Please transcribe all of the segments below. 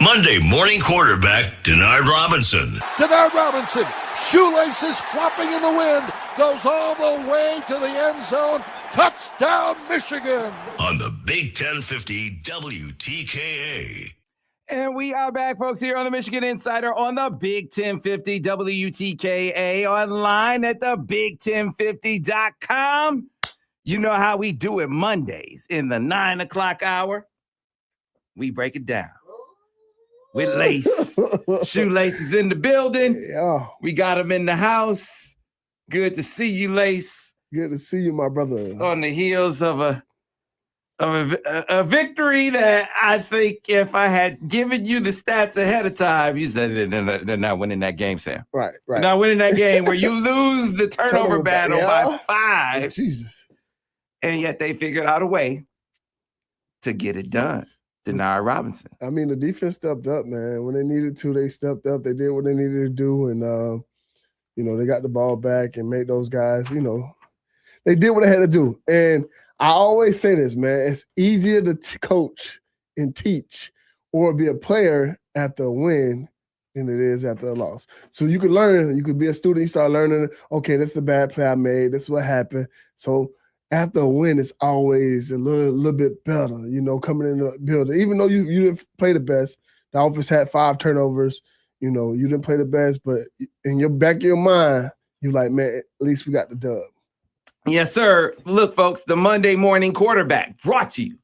Monday morning quarterback, Denard Robinson. Denard Robinson, shoelaces flopping in the wind, goes all the way to the end zone. Touchdown, Michigan. On the Big 1050 WTKA. And we are back, folks, here on the Michigan Insider on the Big 1050 WTKA, online at the Big1050.com. You know how we do it Mondays in the 9 o'clock hour. We break it down with Lace. Shoelaces in the building. Yeah. We got him in the house. Good to see you, Lace. Good to see you, my brother. On the heels of a victory that I think if I had given you the stats ahead of time, you said they're not winning that game, Sam. Right. They're not winning that game where you lose the turnover battle by 5. Jesus. And yet they figured out a way to get it done. Denard Robinson. I mean, the defense stepped up, man. When they needed to, they stepped up. They did what they needed to do. And, they got the ball back and made those guys, they did what they had to do. And I always say this, man, it's easier to coach and teach or be a player after a win than it is after a loss. So you could learn, you could be a student, you start learning, okay, that's the bad play I made, that's what happened. So after a win, it's always a little bit better, coming in the building. Even though you didn't play the best, the offense had 5 turnovers, you didn't play the best, but in your back of your mind, you're like, man, at least we got the dub. Yes, sir. Look, folks, the Monday morning quarterback brought to you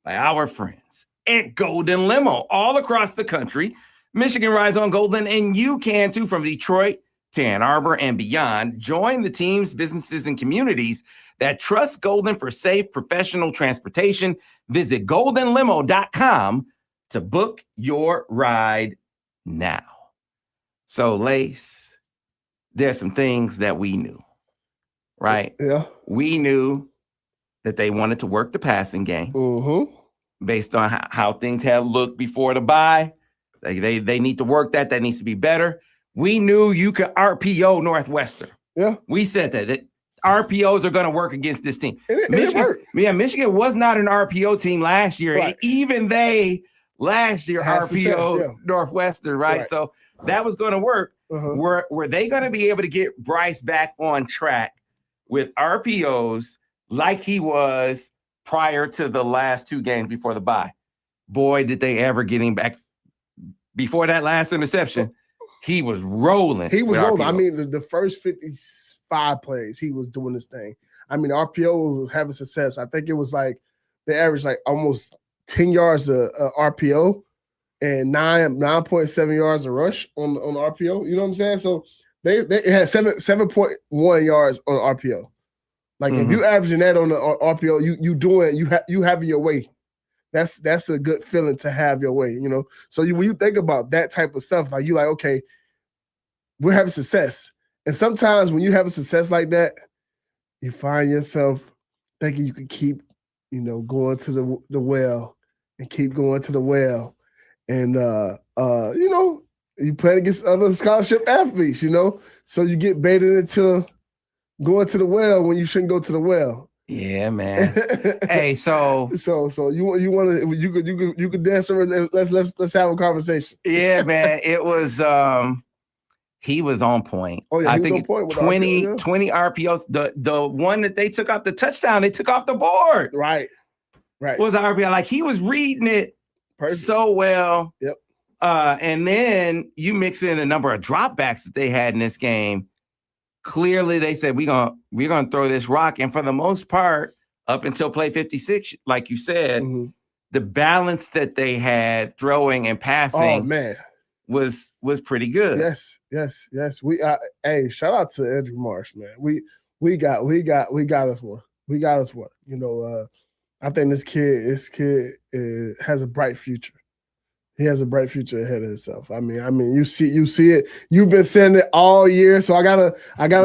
by our friends at Golden Limo all across the country. Michigan rides on Golden, and you can too, from Detroit to Ann Arbor and beyond. Join the teams, businesses, and communities that trust Golden for safe, professional transportation. Visit goldenlimo.com to book your ride now. So, Lace, there's some things that we knew. Right? Yeah. We knew that they wanted to work the passing game based on how things had looked before the bye. They need to work that. That needs to be better. We knew you could RPO Northwestern. Yeah. We said that RPOs are going to work against this team. Michigan was not an RPO team last year. Right. Even they last year Had RPO Northwestern, right? So that was going to work. Were they going to be able to get Bryce back on track with RPOs like he was prior to the last 2 games before the bye? Boy, did they ever get him back. Before that last interception, he was rolling. He was rolling. RPOs. I mean, the first 55 plays, he was doing this thing. I mean, RPO was having success. I think it was like they averaged like almost 10 yards a RPO and 9.7 yards a rush on the RPO. You know what I'm saying? So they had 7.1 yards on RPO. Like if you averaging that on the RPO, you have your way. That's a good feeling to have your way, So when you think about that type of stuff, like you like, okay, we're having success. And sometimes when you have a success like that, you find yourself thinking you can keep, going to the well and keep going to the well. And you play against other scholarship athletes, so you get baited into going to the well when you shouldn't go to the well. Yeah, man. Hey, so you could dance around. Let's have a conversation. Yeah, man. It was he was on point. Oh yeah, I think 20 RPOs. The one that they took off the touchdown, they took off the board. Right. Was an RPO. Like he was reading it Perfect. So well. Yep. And then you mix in a number of dropbacks that they had in this game. Clearly, they said we're gonna throw this rock, and for the most part, up until play 56, like you said, the balance that they had throwing and passing, was pretty good. Yes. We hey, shout out to Andrew Marsh, man. We got us one. We got us one. I think this kid has a bright future. He has a bright future ahead of himself. I mean, you see it. You've been saying it all year, so I gotta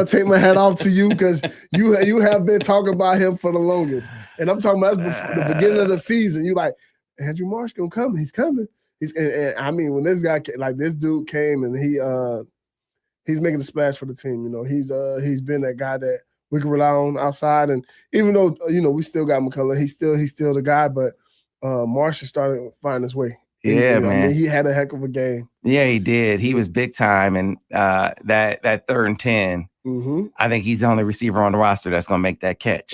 take my hat off to you because you have been talking about him for the longest. And I'm talking about before the beginning of the season. You like Andrew Marsh gonna come? He's coming. And I mean, when this dude came and he's making a splash for the team. He's been that guy that we can rely on outside. And even though we still got McCullough, he's still the guy. But Marsh is starting to find his way. Yeah, man. I mean, he had a heck of a game. Yeah, he did. He was big time. And that 3rd and 10, I think he's the only receiver on the roster that's going to make that catch.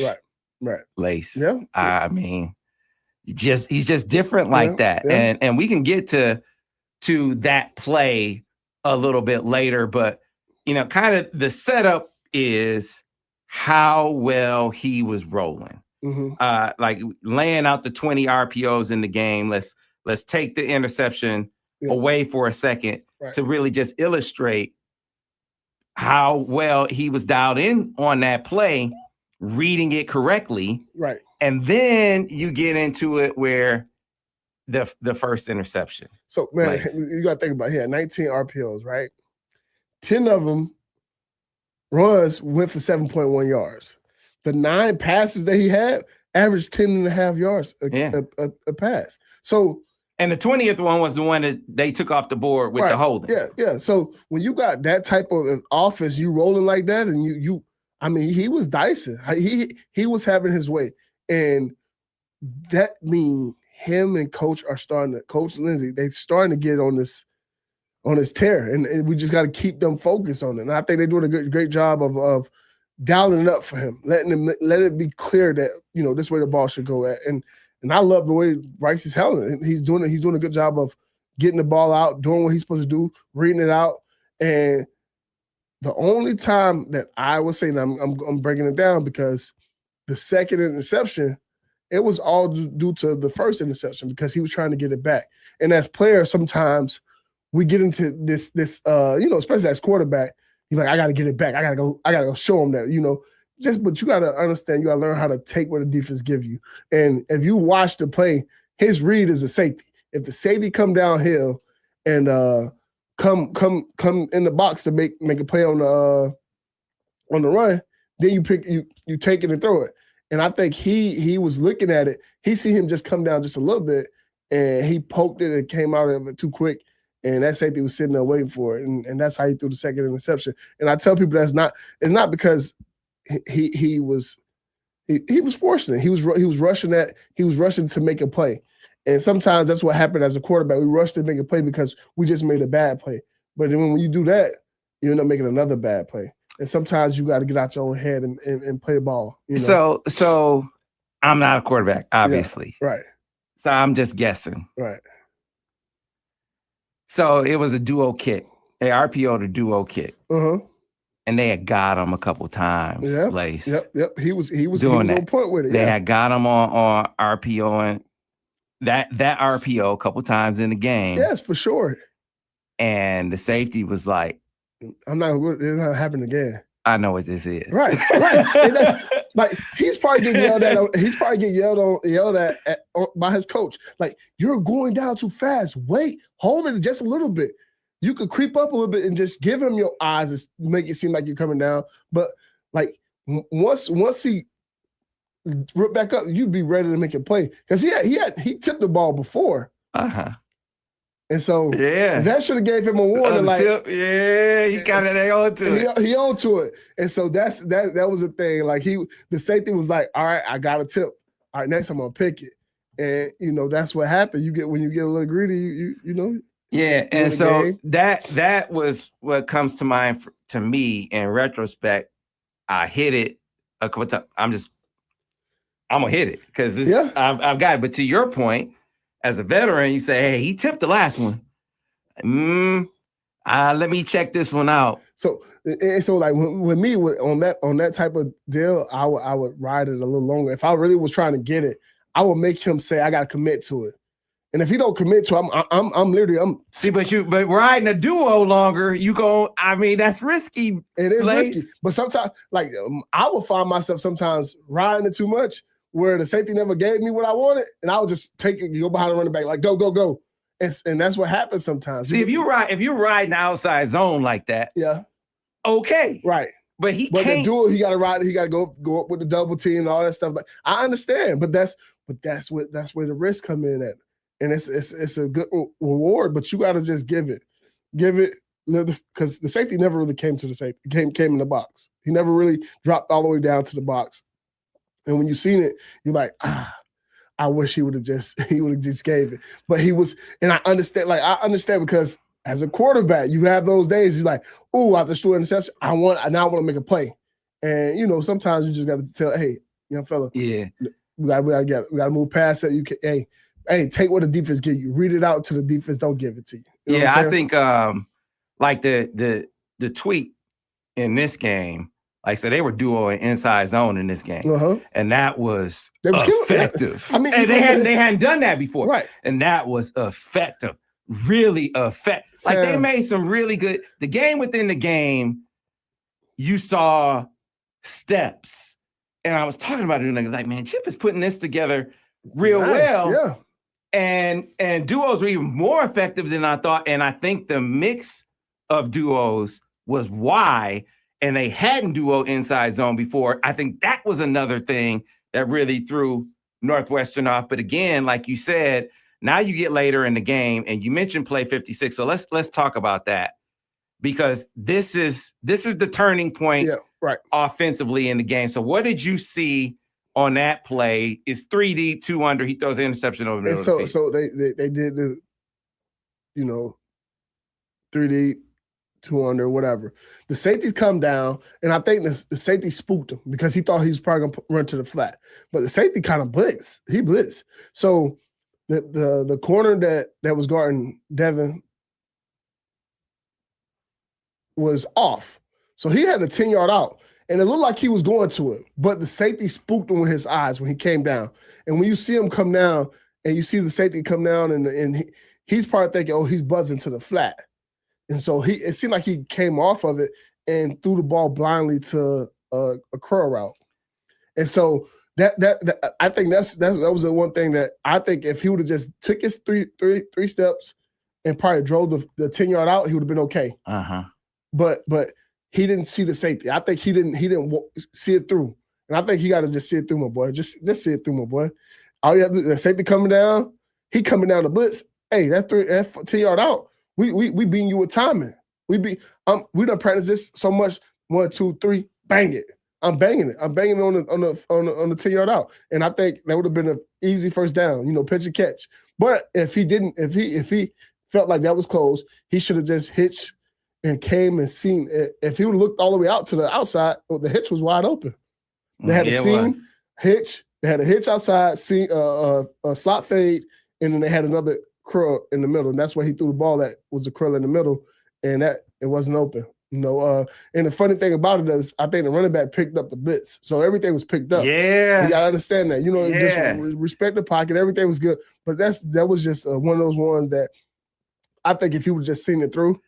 Right. Lace. Yeah. I mean, he's just different like that. Yeah. And we can get to that play a little bit later, but kind of the setup is how well he was rolling. Like laying out the 20 RPOs in the game. Let's take the interception away for a second to really just illustrate how well he was dialed in on that play, reading it correctly. Right. And then you get into it where the first interception. So, man, you got to think about it. He had 19 RPOs, right? 10 of them runs went for 7.1 yards. The 9 passes that he had averaged 10.5 yards a pass. So, and the 20th one was the one that they took off the board with the holding. Yeah. So when you got that type of offense, you rolling like that, and he was dicing. He was having his way, and that means him and Coach Lindsey, they starting to get on this tear, and we just got to keep them focused on it. And I think they're doing a great job of dialing it up for him, let it be clear that this way the ball should go at. And I love the way Rice is handling it. He's doing a good job of getting the ball out, doing what he's supposed to do, reading it out. And the only time that I would say that I'm breaking it down, because the second interception, it was all due to the first interception, because he was trying to get it back. And as players, sometimes we get into this especially as quarterback, you're like, I got to get it back. I got to go show him that, but you got to understand, you got to learn how to take what the defense give you. And if you watch the play, his read is a safety. If the safety come downhill and come in the box to make a play on the run, then you take it and throw it. And I think he was looking at it. He see him just come down just a little bit, and he poked it and came out of it too quick. And that safety was sitting there waiting for it, and that's how he threw the second interception. And I tell people it's not because he was forcing it. He was rushing that. He was rushing to make a play. And sometimes that's what happened as a quarterback. We rush to make a play because we just made a bad play. But then when you do that, you end up making another bad play. And sometimes you got to get out your own head and play the ball. So I'm not a quarterback, obviously. Yeah, right. So I'm just guessing. Right. So it was a duo kick. They RPO'd a duo kick. And they had got him a couple times. Lace. Yep. He was on point with it. They had got him on RPOing that RPO a couple times in the game. Yes, for sure. And the safety was like, it's not happening again. I know what this is. Right. And that's like, he's probably getting yelled at. He's probably getting yelled at by his coach. Like, you're going down too fast. Wait, hold it just a little bit. You could creep up a little bit and just give him your eyes and make it seem like you're coming down. But like once he ripped back up, you'd be ready to make a play, because he tipped the ball before. And so that should have gave him a warning. He kind of on to it. He on to it. And so that was the thing. Like the safety was like, all right, I got a tip. All right, next I'm gonna pick it. And that's what happened. When you get a little greedy, Yeah, and so that was what comes to mind to me in retrospect. I hit it a couple times. I'm gonna hit it because I've got it. But to your point, as a veteran, you say, "Hey, he tipped the last one. Let me check this one out." So like with me on that type of deal, I would ride it a little longer. If I really was trying to get it, I would make him say, "I got to commit to it." And if he don't commit to it, I'm literally see. But riding a duo longer, that's risky. It is risky. But sometimes, like I would find myself sometimes riding it too much, where the safety never gave me what I wanted, and I would just take it, go behind the running back, like go. And that's what happens sometimes. See, if you're riding outside zone like that, okay, right. But can't. The duel, he got to ride. He got to go up with the double team and all that stuff. Like I understand, but that's where the risk come in at. And it's a good reward, but you got to just give it, because the safety never really came to the safety. Came in the box. He never really dropped all the way down to the box. And when you seen it, you're like, I wish he would have just gave it. But he was, and I understand because as a quarterback, you have those days. You're like, "Ooh, after threw an interception, now I want to make a play." And sometimes you just got to tell, "Hey, young fella, yeah, we gotta move past it. You can, hey, take what the defense give you. Read it out to the defense. Don't give it to you." Yeah, I think like the tweak in this game, like so they were duo and inside zone in this game, and that was effective. I mean, and they hadn't done that before, right? And that was effective, really effective. Like they made some really good. The game within the game, you saw steps, and I was talking about it, like man, Chip is putting this together real well, yeah. And duos were even more effective than I thought. And I think the mix of duos was why, and they hadn't duo inside zone before. I think that was another thing that really threw Northwestern off. But again, like you said, now you get later in the game, and you mentioned play 56. So let's talk about that, because this is the turning point offensively in the game. So what did you see on that play? Is 3 deep, 2 under. He throws an interception over the middle of the field. So they did the, 3 deep, 2 under, whatever. The safeties come down, and I think the safety spooked him because he thought he was probably gonna run to the flat. But the safety kind of blitzed. He blitzed. So the corner that was guarding Devin was off. So he had a 10-yard out. And it looked like he was going to it, but the safety spooked him with his eyes when he came down. And when you see him come down, and you see the safety come down, and he's probably thinking, "Oh, he's buzzing to the flat." And so it seemed like he came off of it and threw the ball blindly to a curl route. And so that I think that was the one thing that I think if he would have just took his three steps and probably drove the 10-yard out, he would have been okay. But he didn't see the safety. I think he didn't see it through. And I think he got to just see it through, my boy. Just see it through, my boy. All you have to do, the safety coming down, he coming down the blitz. Hey, that 10-yard out. We beating you with timing. We done practice this so much. 1, 2, 3, bang it. I'm banging it. I'm banging it on the 10-yard out. And I think that would have been an easy first down, pitch and catch. But if he felt like that was close, he should have just hitched and came and seen. If he would have looked all the way out to the outside, the hitch was wide open. They had a seam, hitch. They had a hitch outside, a slot fade, and then they had another curl in the middle. And that's why he threw the ball that was a curl in the middle, and that it wasn't open. And the funny thing about it is, I think the running back picked up the blitz, so everything was picked up. Yeah, you gotta understand that. Just respect the pocket. Everything was good, but that was just one of those ones that I think if he would just seen it through,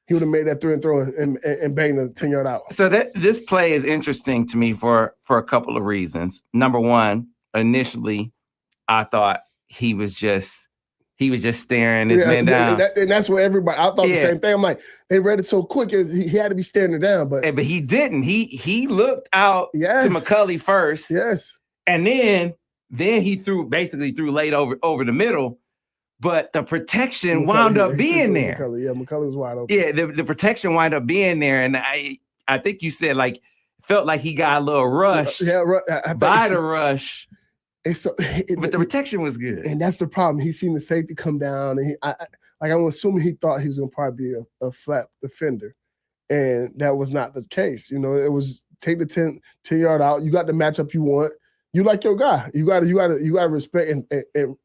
he would have made that through and throw and banged the 10-yard out. So this play is interesting to me for a couple of reasons. Number one, initially, I thought he was just staring this man down. And that's what everybody, I thought the same thing. I'm like, they read it so quick, he had to be staring it down. But he didn't. He looked out to McCulley first. Yes. And then he threw late over the middle. But the protection wound up being there. McCulley was wide open. Yeah, the protection wound up being there. And I think you said, felt like he got a little rush by the rush. But the protection was good. And that's the problem. He seen the safety come down. And I'm assuming he thought he was going to probably be a flat defender. And that was not the case. It was take the 10-yard out. You got the matchup you want. You like your guy. You got to respect and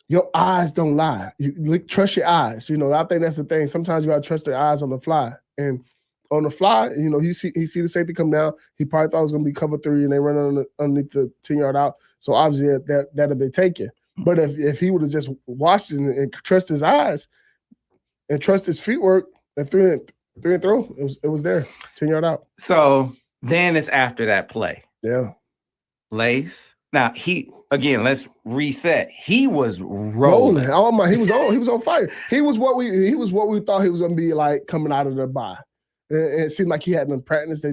your eyes don't lie. You trust your eyes. I think that's the thing. Sometimes you got to trust your eyes on the fly. And on the fly, he see the safety come down. He probably thought it was going to be cover 3, and they run underneath the 10-yard out. So obviously that'd be taken. But if he would have just watched it and trust his eyes and trust his feet work, and three and throw, it was there, 10-yard out. So then it's after that play. Yeah. Lace. Now let's reset. He was rolling. Oh my, he was on fire. He was what we thought he was gonna be like coming out of the bye. And it seemed like he hadn't practiced.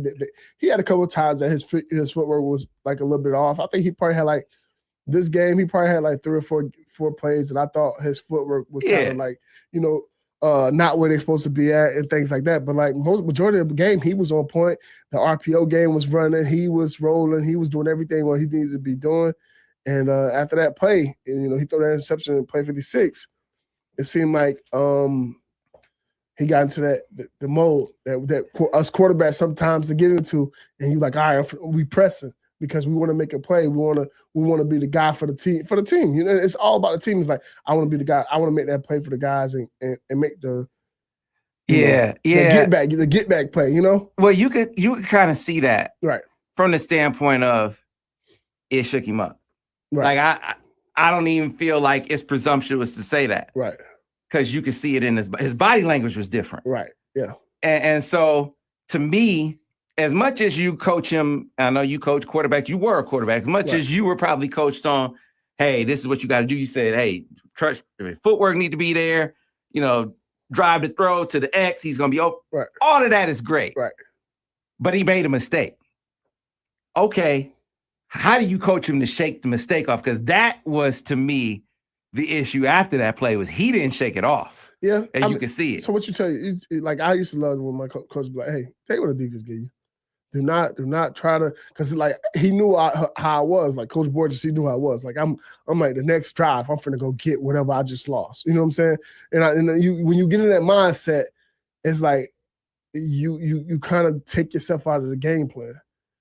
He had a couple of times that his footwork was like a little bit off. I think he probably had this game, he probably had 3 or 4 plays that I thought his footwork was kind of not where they're supposed to be at and things like that. But majority of the game, he was on point. The RPO game was running. He was rolling. He was doing everything what he needed to be doing. And after that play, and, he threw that interception in play 56. It seemed like he got into the mode that us quarterbacks sometimes to get into, and you like, all right, we pressing because we want to make a play. We want to be the guy for the team. It's all about the team. It's like I want to be the guy. I want to make that play for the guys and make the the get back play. Well, you could kind of see that right from the standpoint of it shook him up. Right. Like I don't even feel like it's presumptuous to say that. Right. Because you could see it in his body language was different. Right. Yeah. And so to me, as much as you coach him, I know you coach quarterback, you were a quarterback, as much as you were probably coached on, hey, this is what you got to do. You said, hey, trust footwork need to be there, drive the throw to the X, he's going to be open. Right. All of that is great. Right. But he made a mistake. Okay. How do you coach him to shake the mistake off? Because that was, to me, the issue after that play was he didn't shake it off. Yeah. And you can see it. So what you tell you, like I used to love when my coach would be like, hey, take what the defense give you. Do not try to, because like he knew how I was. Like Coach Borges, he knew how I was. Like I'm like the next drive, I'm finna go get whatever I just lost. You know what I'm saying? And when you get in that mindset, it's like you kind of take yourself out of the game plan.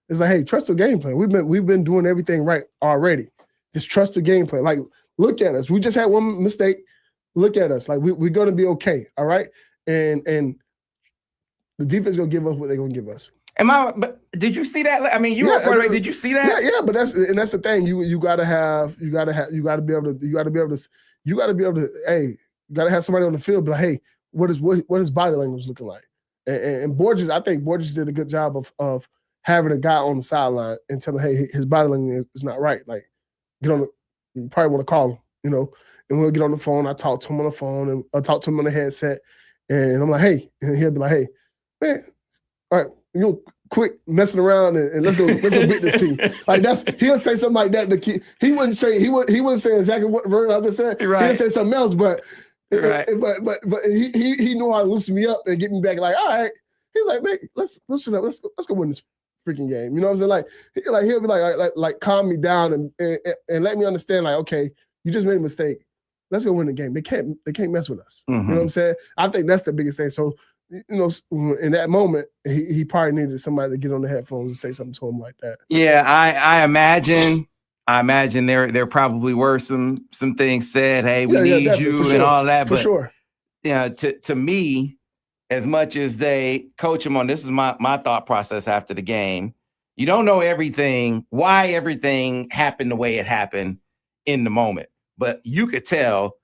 It's like, hey, trust the game plan. We've been doing everything right already. Just trust the game plan. Like, look at us. We just had one mistake. Look at us. Like we're gonna be okay. All right. And the defense gonna give us what they're gonna give us. But did you see that? I mean, you were quarterback. Did you see that? Yeah. But that's the thing. You gotta be able to. Hey, you gotta have somebody on the field. But hey, what is body language looking like? And Borges, I think Borges did a good job of having a guy on the sideline and tell him, hey, his body language is not right. Like, you probably want to call him, and we'll get on the phone. I talk to him on the phone and I talk to him on the headset. And I'm like, hey, and he'll be like, hey, man, all right, quit messing around and let's go beat this team. Like he'll say something like that. He wouldn't say exactly what word I just said. Right. He'll say something else, but right. but he knew how to loosen me up and get me back. Like, all right. He's like, man, let's loosen up. Let's go win this freaking game. You know what I'm saying? Like he'll be like calm me down and let me understand. Like, okay, you just made a mistake. Let's go win the game. They can't mess with us. Mm-hmm. You know what I'm saying? I think that's the biggest thing. So, in that moment, he probably needed somebody to get on the headphones and say something to him like that. Yeah, I imagine there probably were some things said. Hey, we need you and all that. For sure. Yeah, to me, as much as they coach him on, this is my thought process after the game. You don't know why everything happened the way it happened in the moment, but you could tell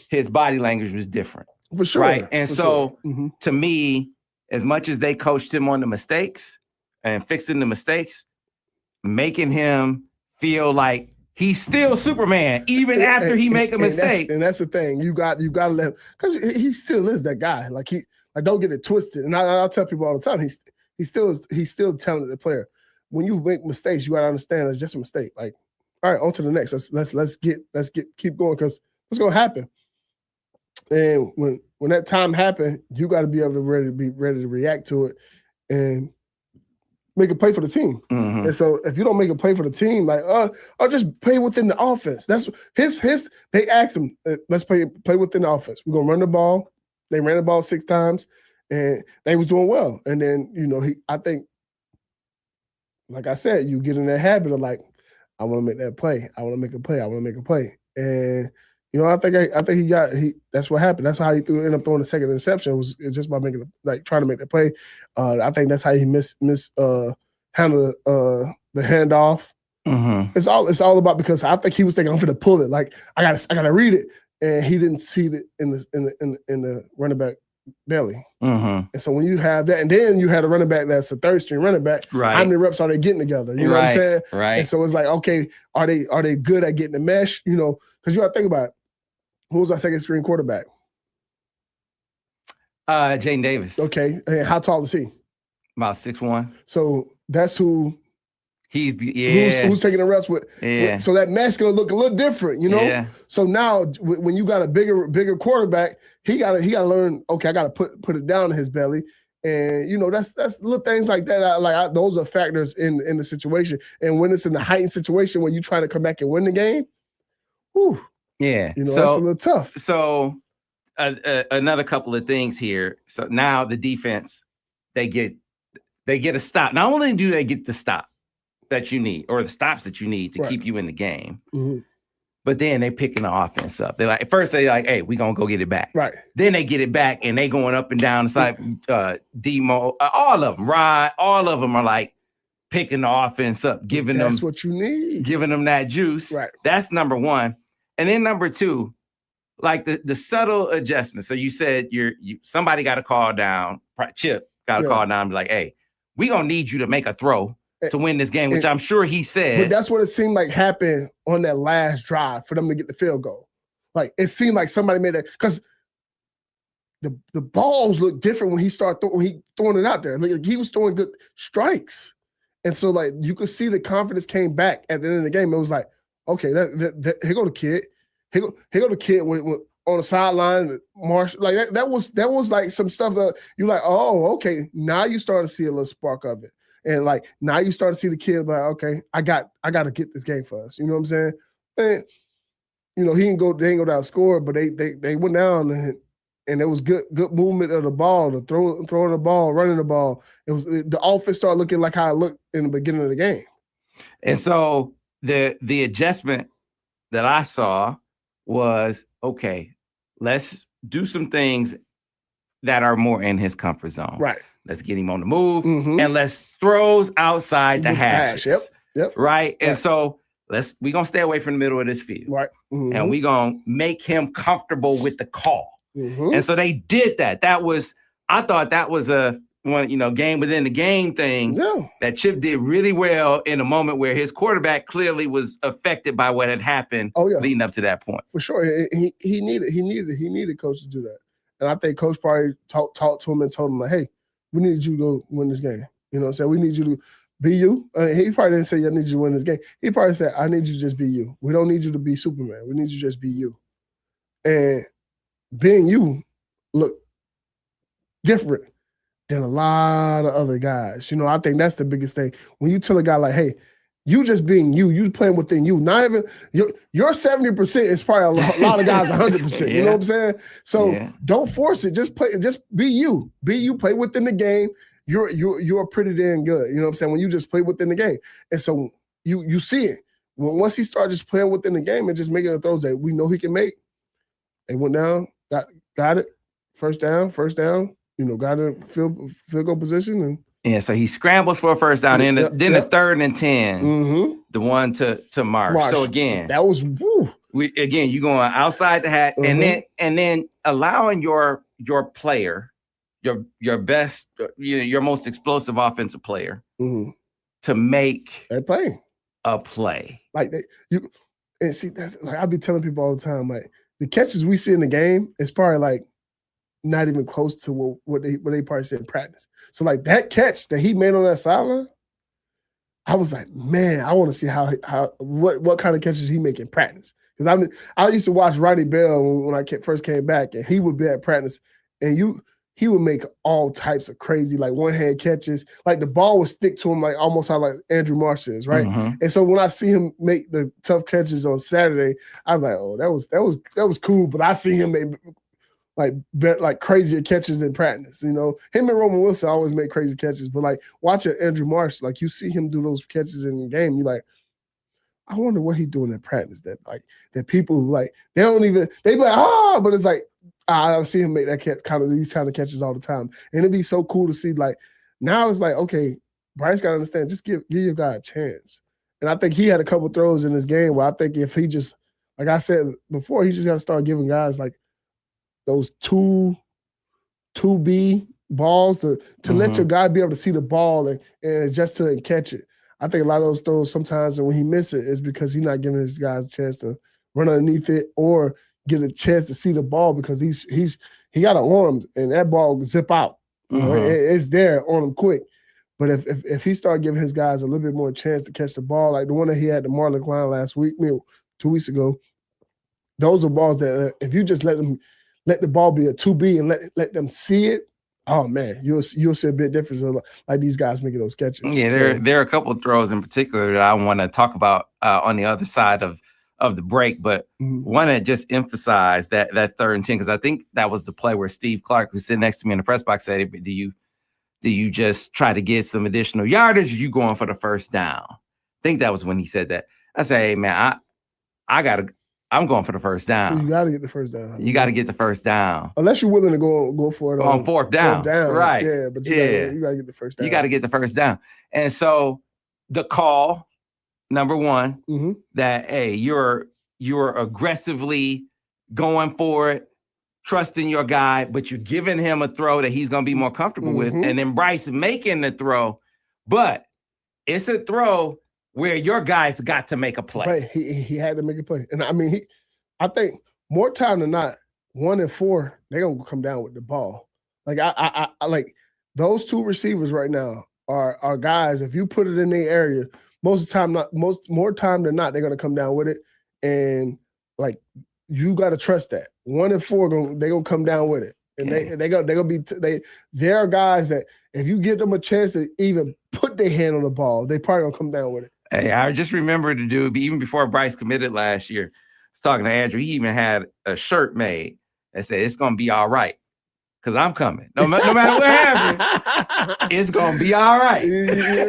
his body language was different. For sure. Right. And so to me, as much as they coached him on the mistakes and fixing the mistakes, making him feel like he's still Superman, even after he make a mistake. And that's the thing. You got to let him, because he still is that guy. Like don't get it twisted. And I'll tell people all the time, he's still a talented player. When you make mistakes, you got to understand it's just a mistake. Like, all right, on to the next. Let's keep going, because it's gonna happen. And when that time happened, you got to be able to be ready to react to it and make a play for the team. Mm-hmm. And so if you don't make a play for the team, like, I'll just play within the offense. That's his. They asked him, let's play within the offense. We're gonna run the ball. They ran the ball 6 times, and they was doing well. And then I think, like I said, you get in that habit of like, I want to make that play. I want to make a play. I want to make a play. And I think that's what happened. That's how he ended up throwing the second interception. Was just by trying to make the play. I think that's how he handled the handoff. Mm-hmm. It's all about, because I think he was thinking, I'm gonna pull it. Like I gotta read it, and he didn't see it in the running back belly. Mm-hmm. And so when you have that, and then you had a running back that's a third string running back, right? How many reps are they getting together? You know what I'm saying? Right. And so it's like, okay, are they good at getting the mesh? Because you got to think about it. Who was our second string quarterback? Jaden Davis. Okay. And how tall is he? About 6'1". So that's who who's taking the reps with. Yeah. So that mesh gonna look a little different, Yeah. So now when you got a bigger quarterback, he gotta learn, okay, I gotta put it down in his belly And that's little things like that. Those are factors in the situation. And when it's in the heightened situation when you try to come back and win the game, whew, yeah, that's a little tough. So another couple of things here. So now the defense, they get a stop. Not only do they get the stop that you need or the stops that you need to keep you in the game, but then they picking the offense up. They're like, first they're like, hey, we're going to go get it back. Right. Then they get it back and they going up and down. It's like Demo, all of them, Rod, all of them are like picking the offense up, giving them. That's what you need. Giving them that juice. Right. That's number one. And then number two, like the subtle adjustment. So you said somebody got to call down, Chip got to call down and be like, hey, we going to need you to make a throw to win this game, which I'm sure he said. But that's what it seemed like happened on that last drive for them to get the field goal. Like, it seemed like somebody made that, because the balls look different when he started throwing it out there. Like, he was throwing good strikes. And so, like, you could see the confidence came back at the end of the game. It was like, okay, here go the kid. Here go the kid on the sideline, Marsh. Like, that was like some stuff that you're like, oh, okay, now you start to see a little spark of it. And like, now you start to see the kid like, okay, I got to get this game for us. You know what I'm saying? And they didn't go down and score, but they went down and it was good movement of the ball, throwing the ball, running the ball. It was the offense started looking like how it looked in the beginning of the game. And so the adjustment that I saw was, okay, let's do some things that are more in his comfort zone. Right. Let's get him on the move, and let's throws outside the hashes. Yep. Right. And so we're gonna stay away from the middle of this field. Right. And we're gonna make him comfortable with the call. And so they did that. I thought that was a game within the game thing that Chip did really well in a moment where his quarterback clearly was affected by what had happened leading up to that point. For sure. He needed coach to do that. And I think coach probably talked to him and told him, like, hey, we need you to win this game. You know what I'm saying? We need you to be you. He probably didn't say, I need you to win this game. He probably said, I need you to just be you. We don't need you to be Superman. We need you to just be you. And being you look different than a lot of other guys. I think that's the biggest thing. When you tell a guy like, hey, you just being you playing within you. Not even your 70% is probably a lot of guys 100%. You know what I'm saying? So don't force it. Just be you. Be you. Play within the game. You're pretty damn good. You know what I'm saying? When you just play within the game, and so you see it. Once he started just playing within the game and just making the throws that we know he can make, they went down, got it, first down. Got a field goal position and. So he scrambles for a first down, and then the 3rd and 10, the one to Marsh. So again, that was you going outside the hat, and then allowing your player, your best, your most explosive offensive player, to make a play. Like and see, that's like I be telling people all the time, like the catches we see in the game is probably like not even close to what they probably said in practice. So like that catch that he made on that sideline, I was like, man, I want to see what kind of catches he make in practice. Because I used to watch Roddy Bell when I first came back, and he would be at practice, and he would make all types of crazy like one-hand catches. Like the ball would stick to him like almost how like Andrew Marsh is, right? And so when I see him make the tough catches on Saturday, I'm like, oh, that was cool. But I see him make like crazier catches in practice. Him and Roman Wilson always make crazy catches, but like watching Andrew Marsh, like you see him do those catches in the game, you're like, I wonder what he's doing in practice that people like they be like, but it's like I see him make that these kind of catches all the time, and it'd be so cool to see. Like now it's like, okay, Bryce got to understand, just give your guy a chance. And I think he had a couple throws in this game where I think if he just, like I said before, he just got to start giving guys like those 2B balls to let your guy be able to see the ball and adjust to it and catch it. I think a lot of those throws sometimes, and when he misses it, is because he's not giving his guys a chance to run underneath it or get a chance to see the ball because he got an arm and that ball zip out. It's there on him quick. But if he started giving his guys a little bit more chance to catch the ball, like the one that he had to Marlon Klein last week, 2 weeks ago, those are balls that if you just let the ball be a 2B and let them see it, Oh man, you'll see a bit difference of like these guys making those catches. Yeah, there are a couple of throws in particular that I want to talk about on the other side of the break, but want to just emphasize that 3rd and 10, because I think that was the play where Steve Clark, who's sitting next to me in the press box, said, "Do you just try to get some additional yardage, or you going for the first down?" I think that was when he said that. I say, "Hey man, I'm going for the first down." You got to get the first down. You got to get the first down. Unless you're willing to go for it on 4th down. Right. Yeah, but you got to get the first down. You got to get the first down. And so the call, number one, that, hey, you're aggressively going for it, trusting your guy, but you're giving him a throw that he's going to be more comfortable with. And then Bryce making the throw, but it's a throw where your guys got to make a play. Right. He had to make a play. And I mean, I think more time than not, 1 and 4, they're gonna come down with the ball. Like I like those 2 receivers right now are guys. If you put it in their area, more time than not, they're gonna come down with it. And like you got to trust that 1 and 4 they're gonna come down with it. And there are guys that if you give them a chance to even put their hand on the ball, they probably gonna come down with it. Hey, I just remember the dude, even before Bryce committed last year, I was talking to Andrew. He even had a shirt made that said, "It's going to be all right because I'm coming. No matter what happens, it's going to be all right." You feel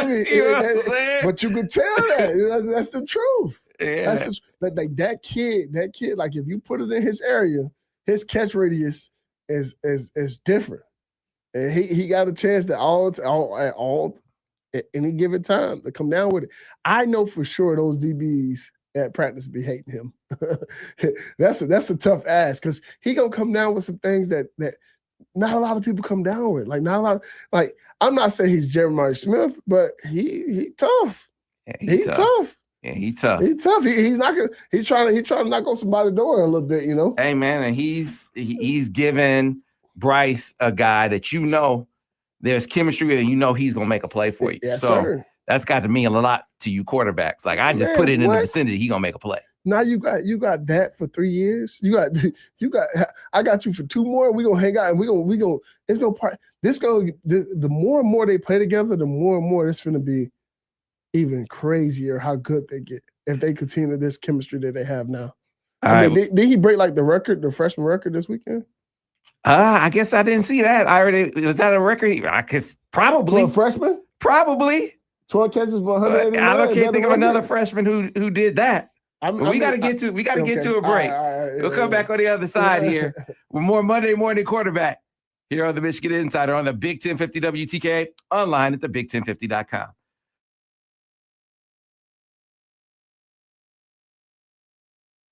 me? You know what I'm saying? But you can tell that. That's the truth. Yeah. Like that kid, like if you put it in his area, his catch radius is different. And he got a chance to at any given time to come down with it. I know for sure those DBs at practice be hating him. That's a tough ask because he gonna come down with some things that not a lot of people come down with. Like not a lot of, like I'm not saying he's Jeremiah Smith, but he tough. Yeah, he's tough. Yeah, he's tough. He's tough. He's trying to knock on somebody's door a little bit, you know. Hey man, and he's given Bryce a guy that there's chemistry with, and he's gonna make a play for you. Yes, so sir. That's got to mean a lot to you quarterbacks. Like I just put it in the vicinity, he gonna make a play. Now you got that for 3 years. I got you for 2 more. We gonna hang out and we gonna it's gonna part. The more and more they play together, the more and more it's gonna be even crazier how good they get if they continue this chemistry that they have now. Did he break like the freshman record this weekend? I guess I didn't see that. Was that a record? I guess probably. For a freshman? Probably. 12 catches for 189. I can't think of another freshman who did that. We got to get to a break. All right, we'll come back on the other side here with more Monday Morning Quarterback here on the Michigan Insider on the Big 1050 WTKA, online at thebig1050.com.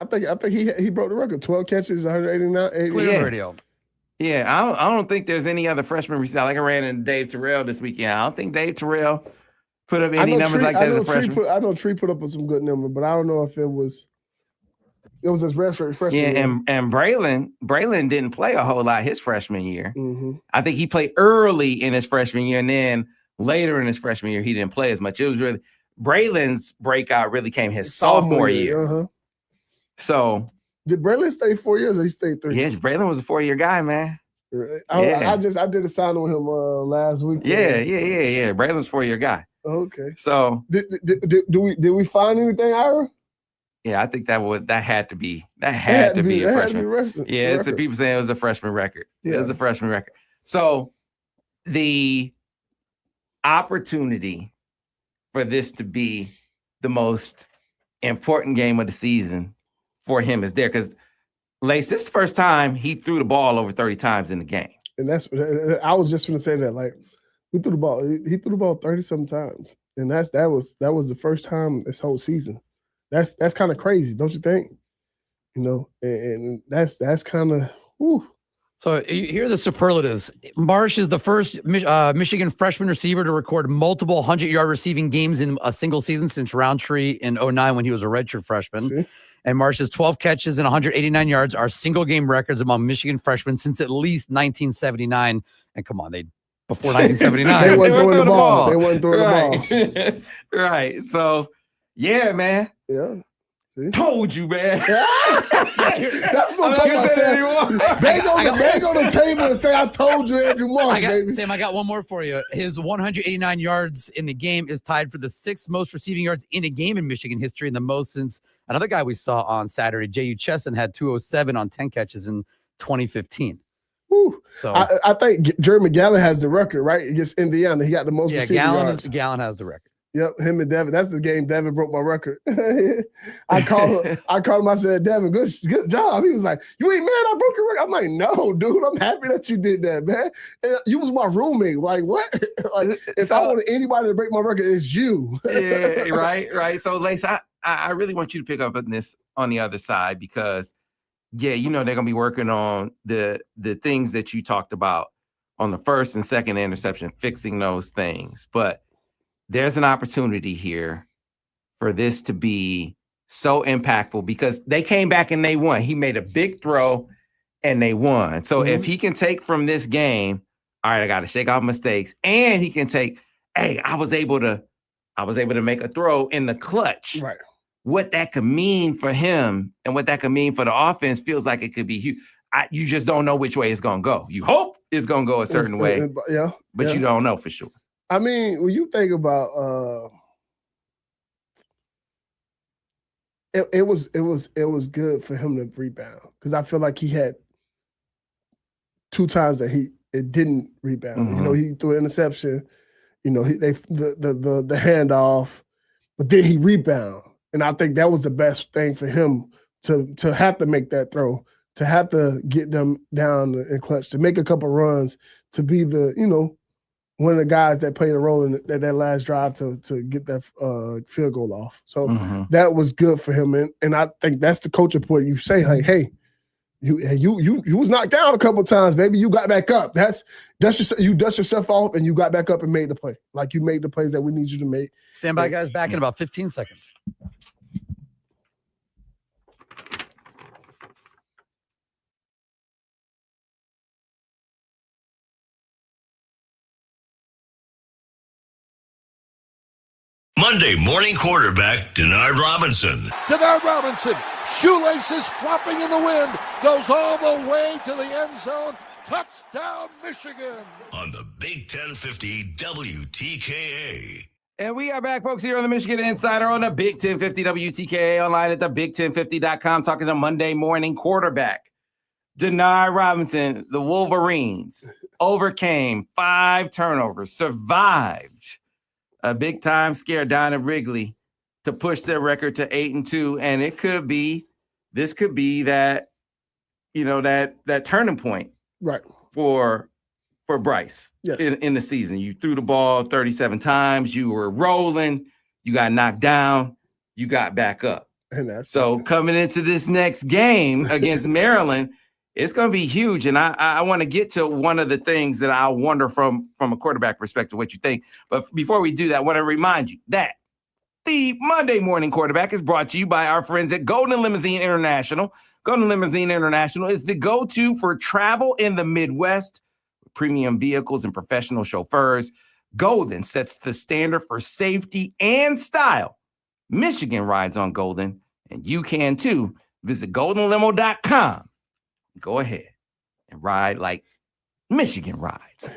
I think he broke the record. 12 catches, 189. Clear radio. Yeah, I don't think there's any other freshman receiver. Like I ran into Dave Terrell this weekend. I don't think Dave Terrell put up any numbers like that as a freshman. I know Tree put up some good numbers, but I don't know if it was his freshman year. And Braylon didn't play a whole lot his freshman year. Mm-hmm. I think he played early in his freshman year, and then later in his freshman year, he didn't play as much. It was really Braylon's breakout really came his sophomore year. Uh-huh. So did Braylon stay 4 years or he stayed 3? Yes, Braylon was a 4-year guy, man. I did a sign with him last week. Yeah. Braylon's 4-year guy. Okay. So did we find anything, Ira? Yeah, I think that had to be a freshman. Yeah, it's the people saying it was a freshman record. Yeah. It was a freshman record. So the opportunity for this to be the most important game of the season for him is there because Lace, this is the first time he threw the ball over 30 times in the game. And I was just going to say that, like, we threw the ball. He threw the ball 30-some times, and that was the first time this whole season. That's kind of crazy, don't you think? You know, and that's kind of whew. So here are the superlatives. Marsh is the first Michigan freshman receiver to record multiple 100-yard receiving games in a single season since Roundtree in 2009 when he was a redshirt freshman. See? And Marsh's 12 catches and 189 yards are single-game records among Michigan freshmen since at least 1979. And come on, before 1979. They weren't throwing the ball. They weren't throwing the ball. Right. So, yeah, man. Yeah. Told you, man. That's what I'm talking about. Bang on the table and say, I told you, Andrew Moss, baby. Sam, I got one more for you. His 189 yards in the game is tied for the 6th most receiving yards in a game in Michigan history and the most since another guy we saw on Saturday, J.U. Chesson, had 207 on 10 catches in 2015. Whew. So I think Jerry McGowan has the record, right? Against Indiana. He got the most receiving yards. Gallon has the record. Yep, him and Devin. That's the game Devin broke my record. I called him. I said, Devin, good job. He was like, you ain't mad I broke your record? I'm like, no, dude. I'm happy that you did that, man. And you was my roommate. Like, what? Like, if I wanted anybody to break my record, it's you. Yeah, right. So, Lace, I really want you to pick up on this on the other side because, yeah, you know they're gonna be working on the things that you talked about on the first and second interception, fixing those things, but there's an opportunity here for this to be so impactful because they came back and they won. He made a big throw and they won. So if he can take from this game, all right, I got to shake off mistakes, and he can take, hey, I was able to make a throw in the clutch. Right. What that could mean for him and what that could mean for the offense feels like it could be huge. You just don't know which way it's going to go. You hope it's going to go a certain way, but you don't know for sure. I mean, when you think about it was good for him to rebound because I feel like he had 2 times that it didn't rebound. Mm-hmm. You know, he threw an interception. You know, the handoff, but then he rebound, and I think that was the best thing for him to have to make that throw, to have to get them down in clutch, to make a couple runs, to be the one of the guys that played a role in that last drive to get that field goal off. So that was good for him. And I think that's the coaching point. You say, like, hey, you was knocked down a couple of times, baby. You got back up. You dust yourself off and you got back up and made the play. Like you made the plays that we need you to make. Stand by, guys. Back in about 15 seconds. Monday morning quarterback Denard Robinson. Denard Robinson, shoelaces flopping in the wind, goes all the way to the end zone. Touchdown, Michigan. On the Big 1050 WTKA. And we are back, folks, here on the Michigan Insider on the Big 1050 WTKA, online at the big1050.com, talking to Monday morning quarterback Denard Robinson. The Wolverines overcame 5 turnovers, survived a big time scare down at Wrigley to push their record to 8-2. And this could be that, that turning point right for Bryce in the season. You threw the ball 37 times, you were rolling, you got knocked down, you got back up. And so coming into this next game against Maryland, it's going to be huge. And I want to get to one of the things that I wonder from a quarterback perspective, what you think. But before we do that, I want to remind you that the Monday morning quarterback is brought to you by our friends at Golden Limousine International. Golden Limousine International is the go-to for travel in the Midwest, premium vehicles and professional chauffeurs. Golden sets the standard for safety and style. Michigan rides on Golden, and you can too. Visit goldenlimo.com. Go ahead and ride like Michigan rides.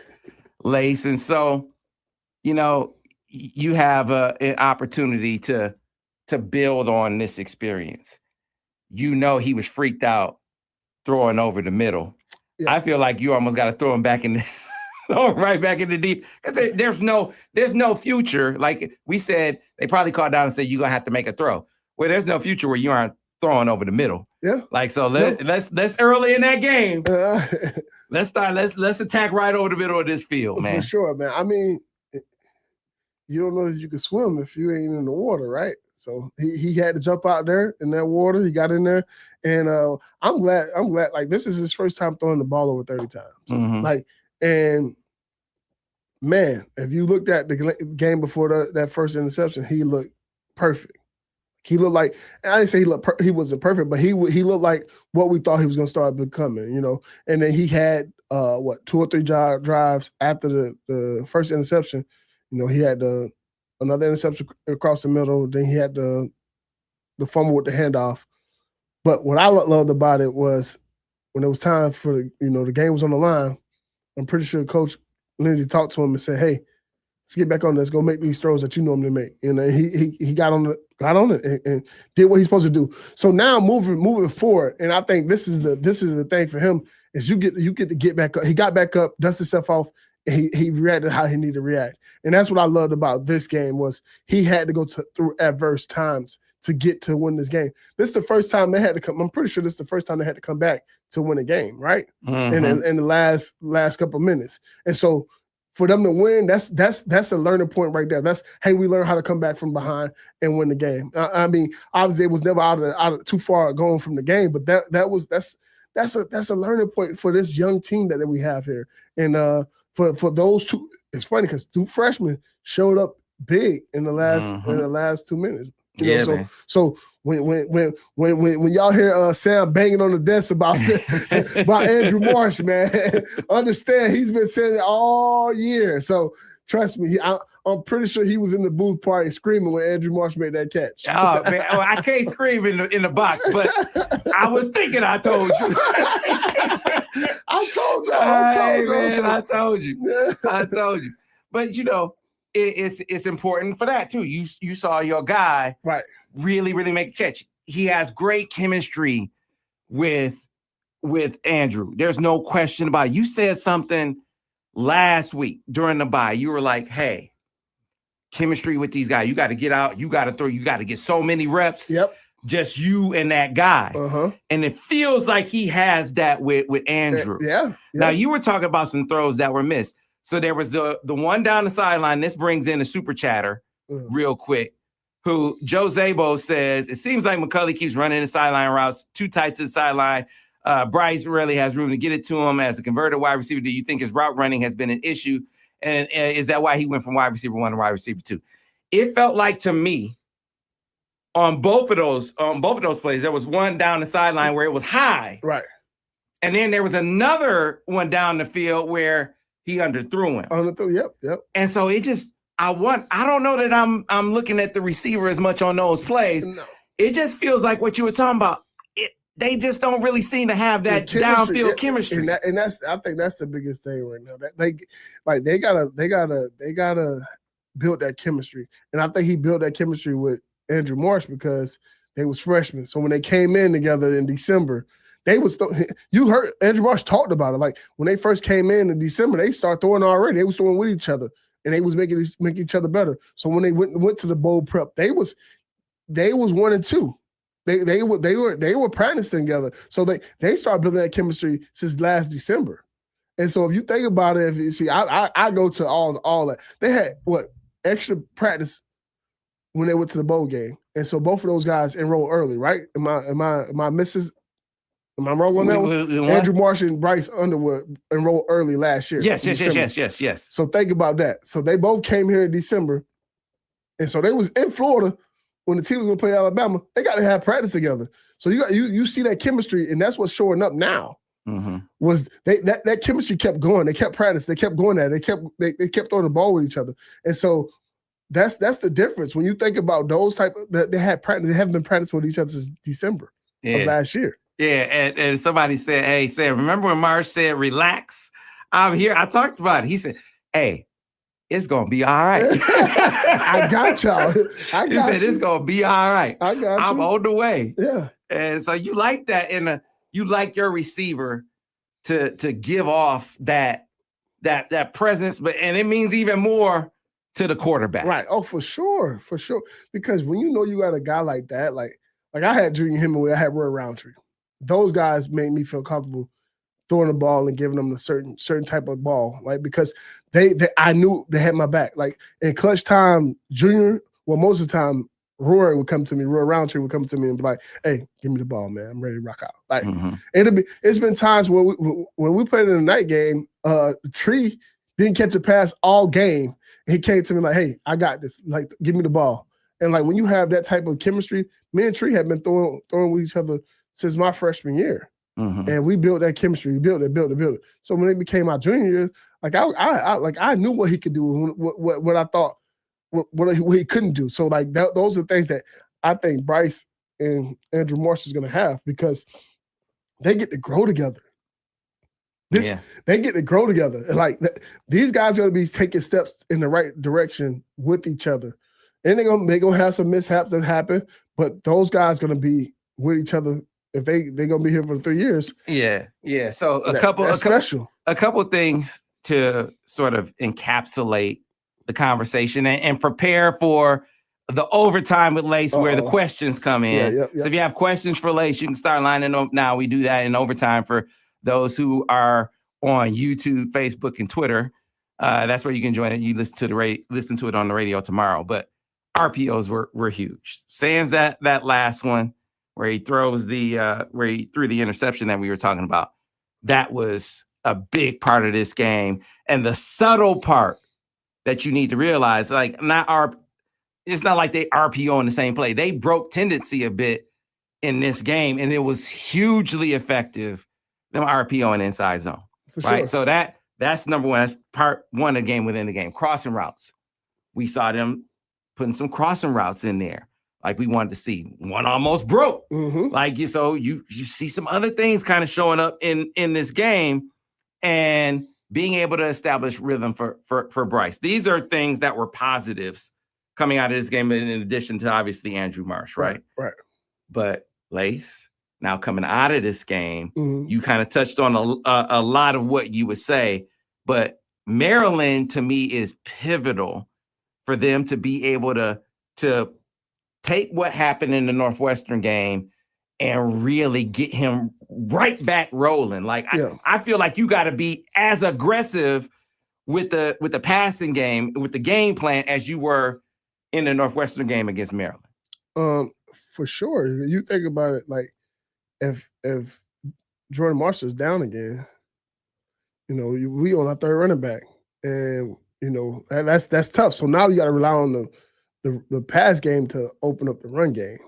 Lace. And so, you have an opportunity to build on this experience. He was freaked out throwing over the middle. Yeah. I feel like you almost got to throw him back in right back in the deep, because there's no future. Like we said, they probably called down and said, you're going to have to make a throw. Well, there's no future where you aren't throwing over the middle. Yeah. Like, so let's early in that game. Let's attack right over the middle of this field, man. For sure, man. I mean, you don't know if you can swim if you ain't in the water, right? So he had to jump out there in that water. He got in there, and I'm glad. Like, this is his first time throwing the ball over 30 times. Mm-hmm. Like, and man, if you looked at the game before that first interception, he looked perfect. He looked like, I didn't say he wasn't perfect, but he looked like what we thought he was going to start becoming, And then he had 2 or 3 drives after the first interception. He had another interception across the middle. Then he had the the fumble with the handoff. But what I loved about it was when it was time for the game was on the line. I'm pretty sure Coach Lindsey talked to him and said, "Hey, let's get back on this. Go make these throws that you normally make." And he got on it and did what he's supposed to do. So now moving forward, and I think this is the thing for him is you get to get back up. He got back up, dusted himself off, and he reacted how he needed to react. And that's what I loved about this game was he had to go through adverse times to get to win this game. This is the first time they had to come. I'm pretty sure this is the first time they had to come back to win a game, right? Mhm. In the last couple of minutes. And so for them to win, that's a learning point right there. That's hey, we learn how to come back from behind and win the game. I mean, obviously it was never out of too far going from the game, but that's a learning point for this young team that we have here. And for those two, it's funny because two freshmen showed up big in the last 2 minutes. Man. So when y'all hear Sam banging on the desk about Andrew Marsh, man, understand he's been saying it all year. So trust me, I'm pretty sure he was in the booth party screaming when Andrew Marsh made that catch. Oh man, I can't scream in the box, but I was thinking I told you. I told you. I told you. But it's important for that too. You saw your guy really make a catch. He has great chemistry with Andrew. There's no question about it. You said something last week during the bye. You were like, hey, chemistry with these guys. You got to get out. You got to throw. You got to get so many reps. Yep. Just you and that guy. And it feels like he has that with Andrew. Yeah. Now, you were talking about some throws that were missed. So there was the one down the sideline. This brings in a super chatter real quick, who Joe Zabo says, it seems like McCulley keeps running the sideline routes too tight to the sideline. Bryce rarely has room to get it to him as a converted wide receiver. Do you think his route running has been an issue? And is that why he went from wide receiver 1 to wide receiver 2? It felt like to me on both of those plays, there was one down the sideline where it was high. Right. And then there was another one down the field where he underthrew him. Yep. And so it just, I don't know that I'm looking at the receiver as much on those plays. No. It just feels like what you were talking about. They just don't really seem to have that downfield chemistry. And that's I think that's the biggest thing right now. That they gotta build that chemistry. And I think he built that chemistry with Andrew Marsh because they was freshmen. So when they came in together in December, you heard Andrew Marsh talked about it. Like when they first came in December, they started throwing already. They was throwing with each other, and they was making each other better. So when they went to the bowl prep, they was 1 and 2. They were practicing together. So they started building that chemistry since last December. And so if you think about it, if you see, I go to all that. They had extra practice when they went to the bowl game, and so both of those guys enrolled early, right? Am I wrong on that one? Andrew Marsh and Bryce Underwood enrolled early last year. Yes. So think about that. So they both came here in December, and so they was in Florida when the team was going to play Alabama. They got to have practice together. So you see that chemistry, and that's what's showing up now. Was that chemistry kept going? They kept practice. They kept going at it. They kept throwing the ball with each other, and so that's the difference when you think about those they had practice. They haven't been practicing with each other since December of last year. Yeah, and somebody said, hey, remember when Marsh said, relax? I'm here. I talked about it. He said, hey, it's going to be all right. I got y'all. He said, it's going to be all right. I got you. I'm on the way. Yeah. And so you like that, you like your receiver to give off that presence, and it means even more to the quarterback. Right. Oh, for sure. Because when you got a guy like that, like I had Junior Hemingway, I had Roy Roundtree. Those guys made me feel comfortable throwing the ball and giving them a certain type of ball, right? Because I knew they had my back. Like in clutch time, Junior, most of the time, Roy would come to me, Roy Roundtree would come to me and be like, hey, give me the ball, man. I'm ready to rock out. Like it's been times when we played in a night game, Tree didn't catch a pass all game. He came to me like, hey, I got this. Like, give me the ball. And like when you have that type of chemistry, me and Tree have been throwing with each other since my freshman year. And we built that chemistry. We built it. So when it became my junior year, like I knew what he could do, what I thought, what he couldn't do. So like those are things that I think Bryce and Andrew Marsh is going to have because they get to grow together. They get to grow together. Like these guys are going to be taking steps in the right direction with each other, and they're gonna have some mishaps that happen. But those guys are going to be with each other if they're going to be here for 3 years. Yeah. So a couple things to sort of encapsulate the conversation and prepare for the overtime with Lace where the questions come in. Yeah. So if you have questions for Lace, you can start lining up now. We do that in overtime for those who are on YouTube, Facebook, and Twitter. That's where you can join it. You listen to it on the radio tomorrow. But RPOs were huge. Sans that last one where he throws where he threw the interception that we were talking about. That was a big part of this game. And the subtle part that you need to realize, like it's not like they RPO in the same play. They broke tendency a bit in this game, and it was hugely effective. Them RPO and inside zone, right? Sure. So that's number one. That's part one of the game within the game. Crossing routes. We saw them putting some crossing routes in there, like we wanted to see. One almost broke. Like you see some other things kind of showing up in this game, and being able to establish rhythm for Bryce. These are things that were positives coming out of this game, in addition to obviously Andrew Marsh, right? Right. But Lace, now coming out of this game, you kind of touched on a lot of what you would say, but Maryland to me is pivotal for them to be able to take what happened in the Northwestern game and really get him right back rolling. Like I feel like you got to be as aggressive with the passing game, with the game plan as you were in the Northwestern game against Maryland. For sure. You think about it, like if Jordan Marshall is down again, we on our third running back, and that's tough. So now you got to rely on the pass game to open up the run game,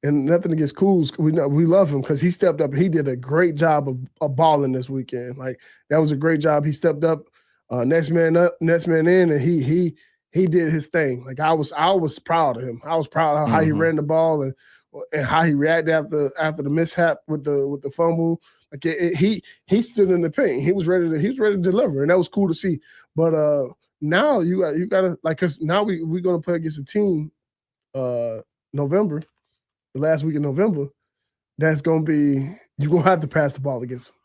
And nothing against Cools, we love him because he stepped up. He did a great job of balling this weekend. Like that was a great job. He stepped up, next man in, and he did his thing. Like I was proud of him. I was proud of how he ran the ball and how he reacted after the mishap with the fumble. Like he stood in the paint. He was ready to deliver, and that was cool to see. But now you got to, like, because now we're gonna play against a team November. The last week in November, that's gonna be, you're gonna have to pass the ball against them.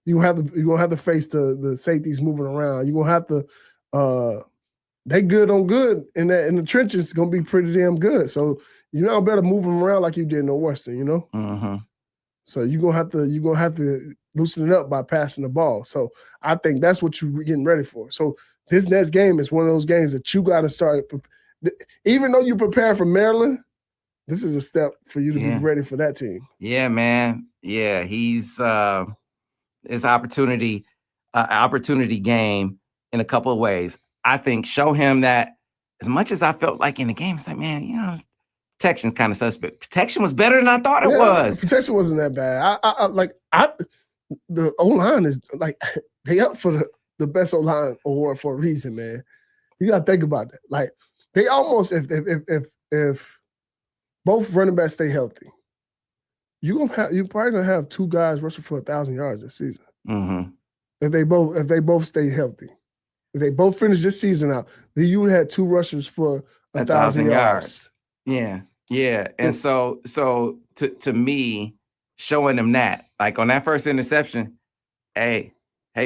You're gonna have to face the safeties moving around. You're gonna have to they good on good in the trenches. It's gonna be pretty damn good. So better move them around like you did in Northwestern. So you're gonna have to loosen it up by passing the ball. So I think that's what you're getting ready for. So this next game is one of those games that you got to start. Even though you prepare for Maryland, this is a step for you to be ready for that team. Yeah, man. Yeah, he's his opportunity game in a couple of ways. I think show him that as much as I felt like in the game, it's like, man, protection's kind of suspect. Protection was better than I thought it was. Protection wasn't that bad. The O-line is like, they up for the best O-line award for a reason, man. You got to think about that. Like they almost, if both running backs stay healthy, you're probably gonna have two guys rushing for 1,000 yards this season. If they both stay healthy, if they both finish this season out, then you had two rushers for 1,000 yards. Yeah. And so to me, showing them that, like on that first interception, hey,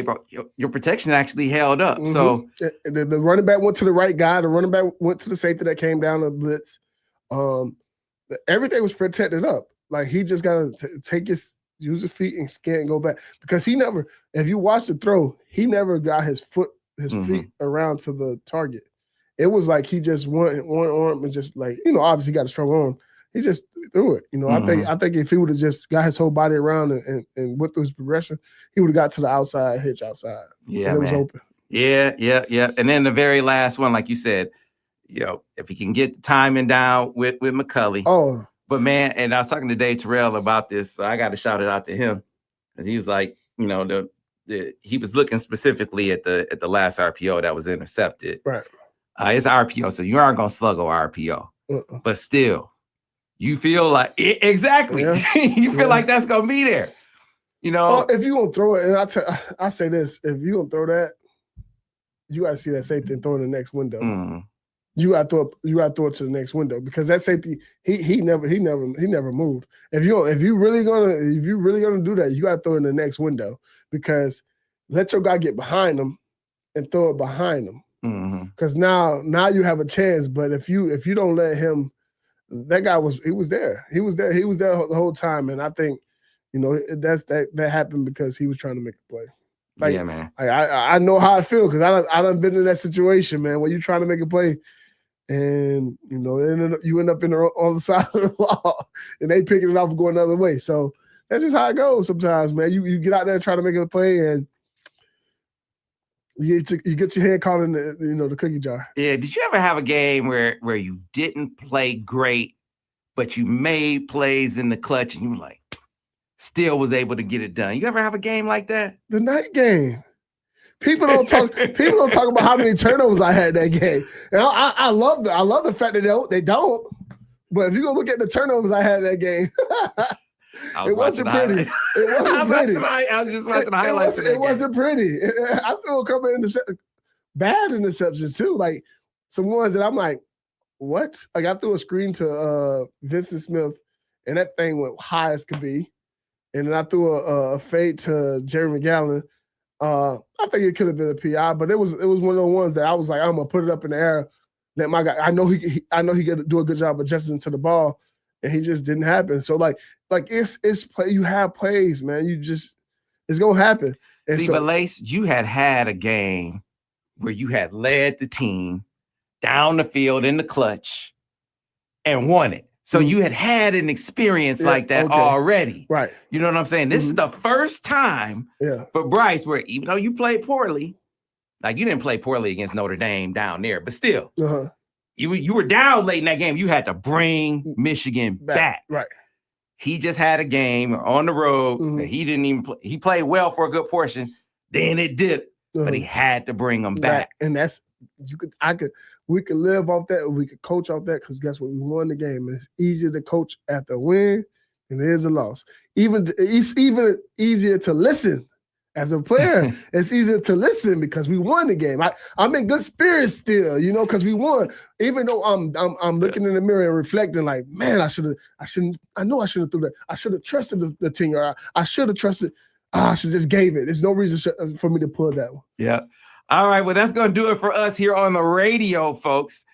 bro, your protection actually held up. So the running back went to the right guy. The running back went to the safety that came down the blitz. Everything was protected up. Like he just got to use his feet and scan and go back, because he never, if you watch the throw, he never got his feet around to the target. It was like he just one arm and just like, obviously got a strong arm. He just threw it. I think if he would have just got his whole body around and went through his progression, he would have got to the outside hitch outside. Yeah, and it was open. Yeah. And then the very last one, like you said, if he can get the timing down with McCulley. Oh, but man, and I was talking to Dave Terrell about this, so I got to shout it out to him, because he was like, he was looking specifically at the last RPO that was intercepted. Right. It's RPO, so you aren't gonna sluggo RPO, but still, you feel like exactly. Yeah. You feel like that's gonna be there. You know, if you gonna throw it, and I say this: if you gonna throw that, you got to see that safety and throw it in the next window. You got to throw it to the next window because that safety he never moved. If you really gonna do that, you got to throw it in the next window because let your guy get behind him and throw it behind him. Because now you have a chance. But if you don't let him, that guy was there. He was there the whole time. And I think, that happened because he was trying to make a play. Like, yeah, man. I know how I feel because I done been in that situation, man, where you trying to make a play and you end up on the side of the wall and they picking it off and going another way. So that's just how it goes sometimes, man. You get out there trying to make a play and you get your head caught in the cookie jar. Yeah. Did you ever have a game where you didn't play great, but you made plays in the clutch and you were like, still was able to get it done? You ever have a game like that? The night game. People don't talk about how many turnovers I had that game. And I love the fact that they don't. But if you go look at the turnovers I had that game, it wasn't pretty. It wasn't pretty. I was just watching the highlights. It wasn't pretty. I threw a couple of bad interceptions too. Like some ones that I'm like, what? Like I threw a screen to Vincent Smith, and that thing went high as could be. And then I threw a fade to Jerry McGowan. I think it could have been a PI, but it was one of the ones that I was like, I'm gonna put it up in the air. Let my guy. I know he could do a good job adjusting to the ball, and he just didn't happen. So like it's play. You have plays, man. It's gonna happen. And but Lace, you had a game where you had led the team down the field in the clutch and won it. So you had an experience like that already. Right. You know what I'm saying? This is the first time for Bryce where even though you played poorly, like you didn't play poorly against Notre Dame down there, but still, you were down late in that game. You had to bring Michigan back. Right. He just had a game on the road that he didn't even play. He played well for a good portion. Then it dipped, but he had to bring them back. And that's we could live off that, we could coach off that because guess what? We won the game. And it's easier to coach after a win than it is a loss. It's even easier to listen as a player. It's easier to listen because we won the game. I'm in good spirits still, because we won. Even though I'm looking in the mirror and reflecting like, man, I should have threw that. I should have trusted the 10-yard. I should have trusted. I should just gave it. There's no reason for me to pull that one. Yeah. All right, well, that's going to do it for us here on the radio, folks.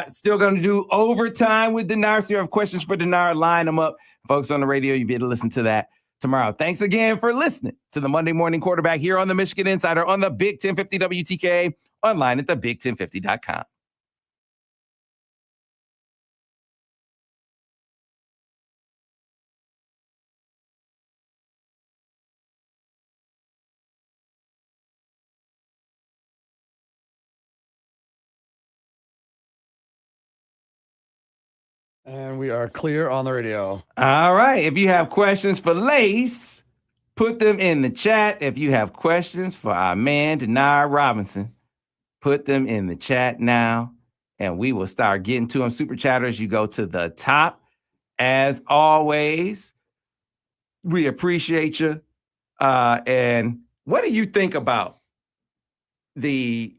Still going to do overtime with Denard. So you have questions for Denard, line them up. Folks on the radio, you'll be able to listen to that tomorrow. Thanks again for listening to the Monday Morning Quarterback here on the Michigan Insider on the Big 1050 WTKA, online at thebig1050.com. And we are clear on the radio. All right. If you have questions for Lace, put them in the chat. If you have questions for our man, Denard Robinson, put them in the chat now, and we will start getting to them. Super chatters, you go to the top. As always, we appreciate you. And what do you think about the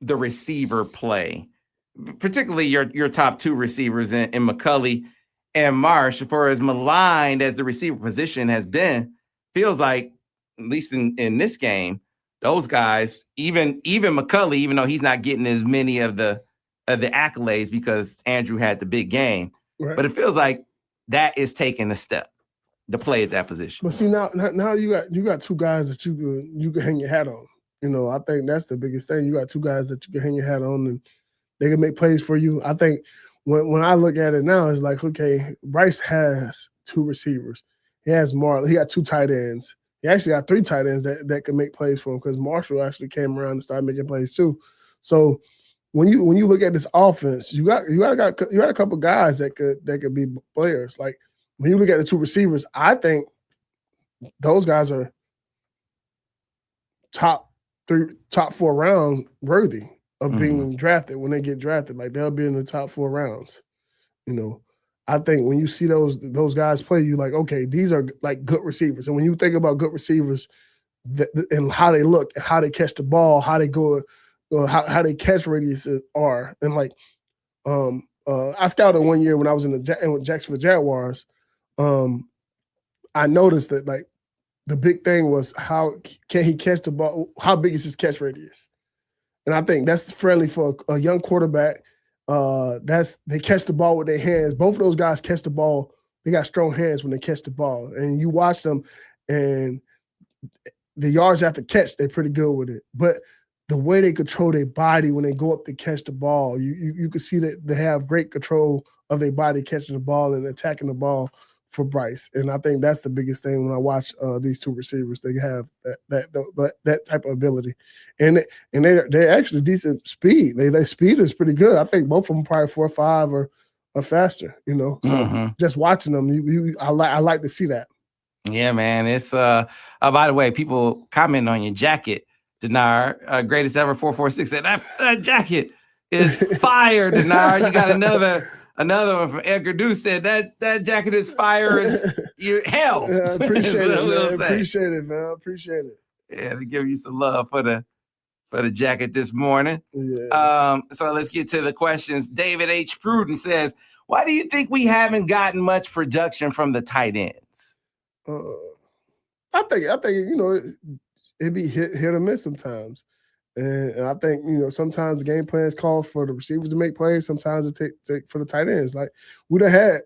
receiver play? Particularly your top two receivers in McCulley and Marsh, for as maligned as the receiver position has been, feels like, at least in this game, those guys, even McCulley, even though he's not getting as many of the accolades because Andrew had the big game, but it feels like that is taking a step to play at that position. But see, now you got two guys that you can hang your hat on. I think that's the biggest thing. You got two guys that you can hang your hat on and they can make plays for you. I think when I look at it now, it's like, okay, Bryce has two receivers. He has Marlon. He got two tight ends. He actually got three tight ends that can make plays for him because Marshall actually came around and started making plays too. So when you look at this offense, you got a couple guys that could be players. Like when you look at the two receivers, I think those guys are top 4 round worthy of being drafted when they get drafted. Like they'll be in the top 4 rounds, I think when you see those guys play, you like, okay, these are like good receivers. And when you think about good receivers and how they look, how they catch the ball, how they go, how they catch radiuses are, and like, I scouted one year when I was in with Jacksonville Jaguars. I noticed that like the big thing was how can he catch the ball? How big is his catch radius? And I think that's friendly for a young quarterback. They catch the ball with their hands. Both of those guys catch the ball. They got strong hands when they catch the ball. And you watch them, and the yards after catch, they're pretty good with it. But the way they control their body when they go up to catch the ball, you can see that they have great control of their body catching the ball and attacking the ball for Bryce. And I think that's the biggest thing when I watch these two receivers. They have that type of ability, and they're actually decent speed. Their speed is pretty good. I think both of them probably 4.5 or faster. So just watching them, I like to see that. Yeah, man. It's by the way, people comment on your jacket, Denard, greatest ever 446. And that jacket is fire, Denard. You got another one from Edgar Deuce said that jacket is fire as hell. Yeah, I appreciate it, man. Appreciate it, man. Appreciate it. Yeah, to give you some love for the jacket this morning. Yeah. So let's get to the questions. David H. Pruden says, why do you think we haven't gotten much production from the tight ends? I think it'd be hit or miss sometimes. And I think, sometimes the game plans call for the receivers to make plays. Sometimes it take for the tight ends. Like we'd have had,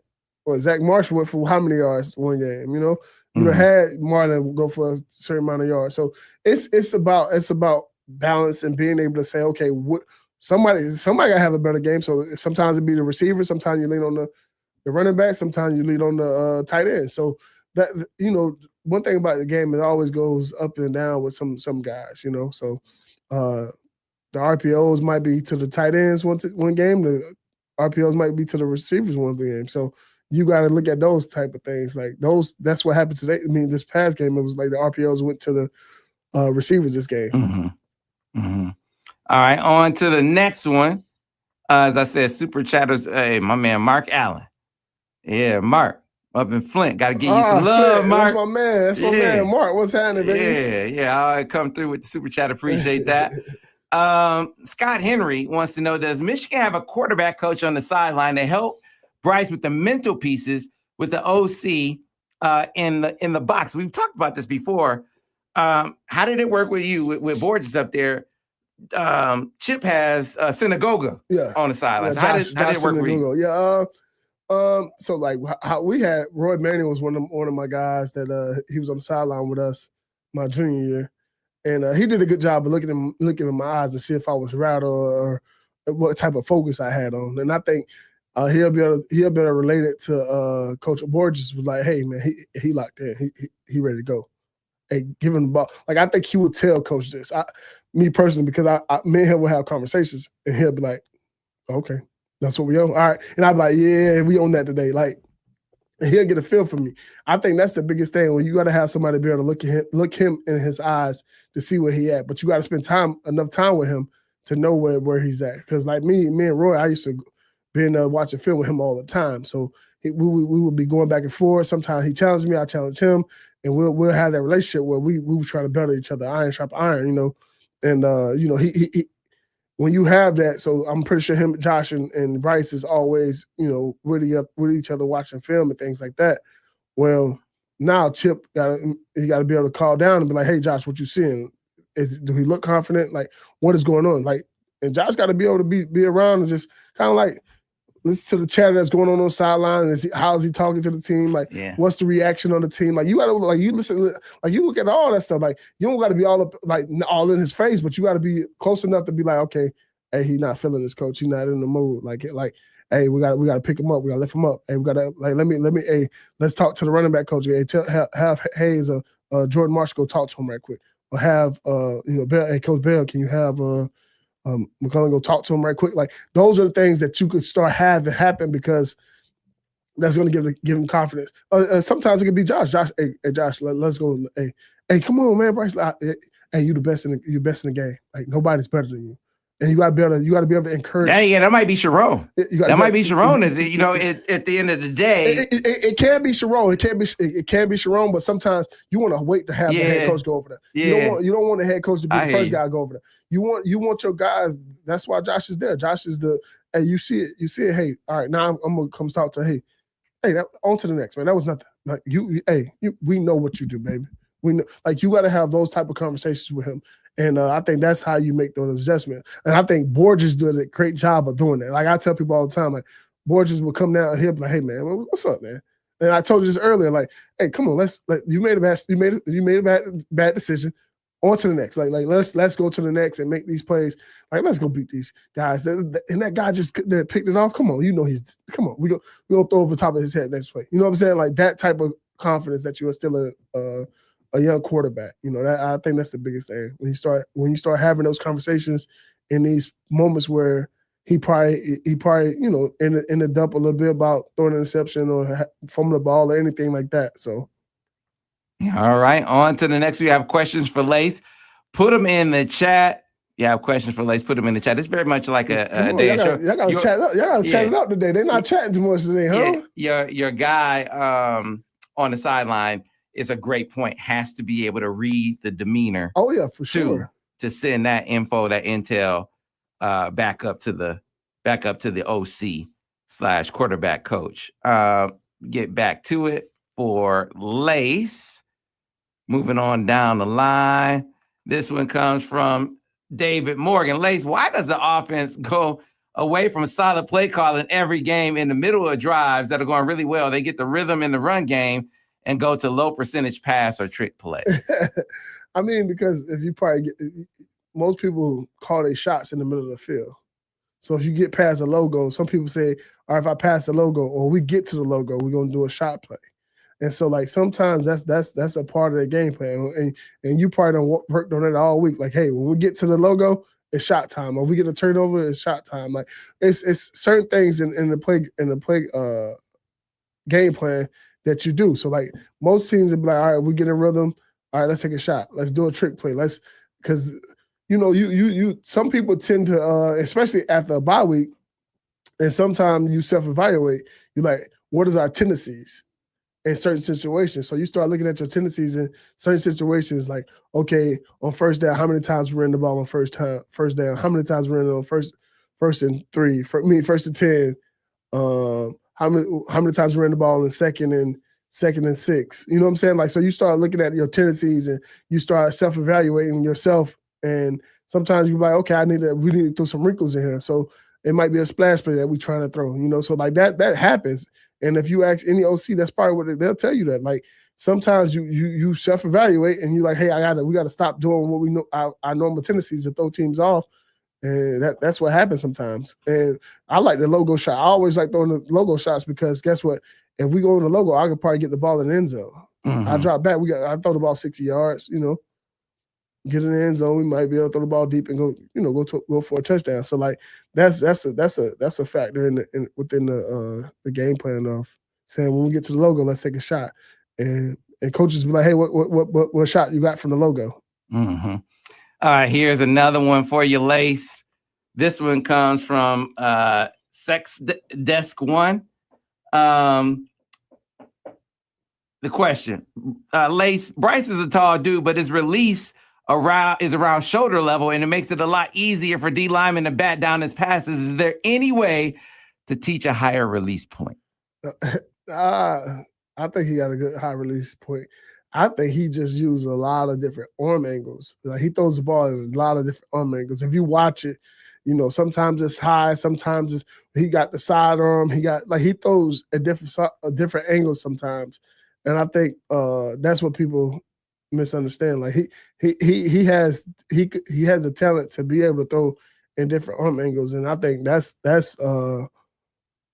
Zach Marshall went for how many yards one game, You'd have had Marlon go for a certain amount of yards. So it's about balance and being able to say, okay, somebody gotta have a better game. So sometimes it'd be the receiver, sometimes you lean on the running back, sometimes you lean on the tight end. So that, one thing about the game, it always goes up and down with some guys, So the RPOs might be to the tight ends one game, the RPOs might be to the receivers one game. So you got to look at those type of things. Like that's what happened today. I mean, this past game, it was like the RPOs went to the receivers this game. All right, on to the next one. As I said, super chatters. Hey, my man, Mark Allen. Yeah, Mark. Up in Flint. Got to give you some love, Flint. Mark. That's my man. That's my man. Mark, what's happening, baby? Yeah. I'll come through with the super chat. Appreciate that. Scott Henry wants to know, does Michigan have a quarterback coach on the sideline to help Bryce with the mental pieces with the OC in the box? We've talked about this before. How did it work with you with Borges up there? Chip has Synagoga on the sideline. So how did it work with you? Yeah. So like how we had Roy Manning was one of my guys that he was on the sideline with us my junior year, and he did a good job of looking in my eyes to see if I was right or what type of focus I had on. And I think he'll be able to relate it to Coach Borges. Was like, hey man, he locked in, he ready to go. Hey, give him the ball. Like I think he would tell Coach this. Me personally, because me and him will have conversations, and he'll be like, okay. That's what we own. All right. And I'd be like, yeah, we own that today. Like, he'll get a feel from me. I think that's the biggest thing. When you got to have somebody be able to look him in his eyes to see where he at. But you got to spend enough time with him to know where he's at. Because like me and Roy, I used to be in there watching film with him all the time. So we would be going back and forth. Sometimes he challenged me, I challenge him, and we'll have that relationship where we would try to better each other, iron sharp iron, And he when you have that, so I'm pretty sure him, Josh, and Bryce is always, really up with each other watching film and things like that. Well, now Chip got to be able to call down and be like, hey, Josh, what you seeing? Do he look confident? Like, what is going on? Like, and Josh got to be able to be around and just kind of like listen to the chatter that's going on the sideline and see how is he talking to the team? Like, what's the reaction on the team? Like, you got to like you listen, like you look at all that stuff. Like, you don't got to be all up like all in his face, but you got to be close enough to be like, okay, hey, he's not feeling this, coach. He's not in the mood. Like, hey, we got to pick him up. We got to lift him up. Hey, we got to let me. Hey, let's talk to the running back coach. Hey, have Hayes Jordan Marsh go talk to him right quick, or have Bell. Hey, Coach Bell, can you have McCullough go talk to him right quick? Like, those are the things that you could start having happen because that's going to give him confidence. Sometimes it could be Josh. Hey Josh, let's go. Hey, come on, man, Bryce. Hey, you the best in the game. Like, nobody's better than you. And you got to be able to encourage. That might be Sharon. That might be Sharon. At the end of the day, it can be Sharon. It can be Sharon. But sometimes you want to wait to have the head coach go over there. Yeah. You don't want the head coach to be the first guy to go over there. You want your guys. That's why Josh is there. Josh is hey, you see it. Hey, all right, now I'm gonna come talk to hey, on to the next, man. That was nothing. Like we know what you do, baby. We know, like you got to have those type of conversations with him. And I think that's how you make those adjustments. And I think Borges did a great job of doing that. Like I tell people all the time, like Borges will come down here, be like, "Hey man, what's up, man?" And I told you this earlier, like, "Hey, come on, you made a bad decision. On to the next. Like let's go to the next and make these plays. Like let's go beat these guys." And that guy just picked it off. Come on, we gonna throw over the top of his head next play. You know what I'm saying? Like that type of confidence that you are still a young quarterback. You know, that I think that's the biggest thing. When you start having those conversations in these moments where he probably in the dump a little bit about throwing an interception or fumbling the ball or anything like that. So all right, on to the next. We have questions for Lace. Put them in the chat. You have questions for Lace. Put them in the chat. It's very much like a day show. Y'all gotta chat up. Y'all gotta chat it up today. They're not chatting too much today, huh? Yeah, your guy on the sideline is a great point. Has to be able to read the demeanor. Oh yeah, for sure. To send that info, that intel, back up to the OC / quarterback coach. Get back to it for Lace. Moving on down the line. This one comes from David Morgan. Lace, why does the offense go away from solid play calling every game in the middle of drives that are going really well? They get the rhythm in the run game and go to low percentage pass or trick play. I mean, because if you most people call their shots in the middle of the field. So if you get past the logo, some people say, all right, if I pass the logo or we get to the logo, we're going to do a shot play. And so, like, sometimes that's a part of the game plan. And you probably don't worked on it all week. Like, hey, when we get to the logo, it's shot time. Or if we get a turnover, it's shot time. Like, it's certain things in the play game plan that you do. So, like, most teams would be like, all right, we get in rhythm. All right, let's take a shot. Let's do a trick play. Because you some people tend to, especially after a bye week, and sometimes you self-evaluate. You're like, what is our tendencies in certain situations? So you start looking at your tendencies in certain situations, like, okay, on first down, how many times we ran the ball on first down? How many times we ran it on first and 3? First and 10. How many times we ran the ball in second and 6? You know what I'm saying? Like, so you start looking at your tendencies and you start self-evaluating yourself. And sometimes you're like, okay, we need to throw some wrinkles in here. So it might be a splash play that we're trying to throw, so like that happens. And if you ask any OC, that's probably what they'll tell you that. Like, sometimes you self-evaluate and you're like, hey, we got to stop doing what we know our normal tendencies to throw teams off. And that's what happens sometimes. And I like the logo shot. I always like throwing the logo shots because guess what? If we go in the logo, I could probably get the ball in the end zone. Mm-hmm. I drop back. I throw the ball 60 yards, get in the end zone. We might be able to throw the ball deep and go for a touchdown. So like that's a factor within the game plan of saying when we get to the logo, let's take a shot. And coaches be like, hey, what shot you got from the logo? Mm-hmm. All right, here's another one for you, Lace. This one comes from Sex Desk One. The question, Lace, Bryce is a tall dude, but his release is around shoulder level, and it makes it a lot easier for D linemen to bat down his passes. Is there any way to teach a higher release point? I think he got a good high release point. I think he just used a lot of different arm angles. Like, he throws the ball in a lot of different arm angles. If you watch it, sometimes it's high, sometimes he got the sidearm. He throws a different angles sometimes, and I think that's what people misunderstand. Like he has the talent to be able to throw in different arm angles, and I think that's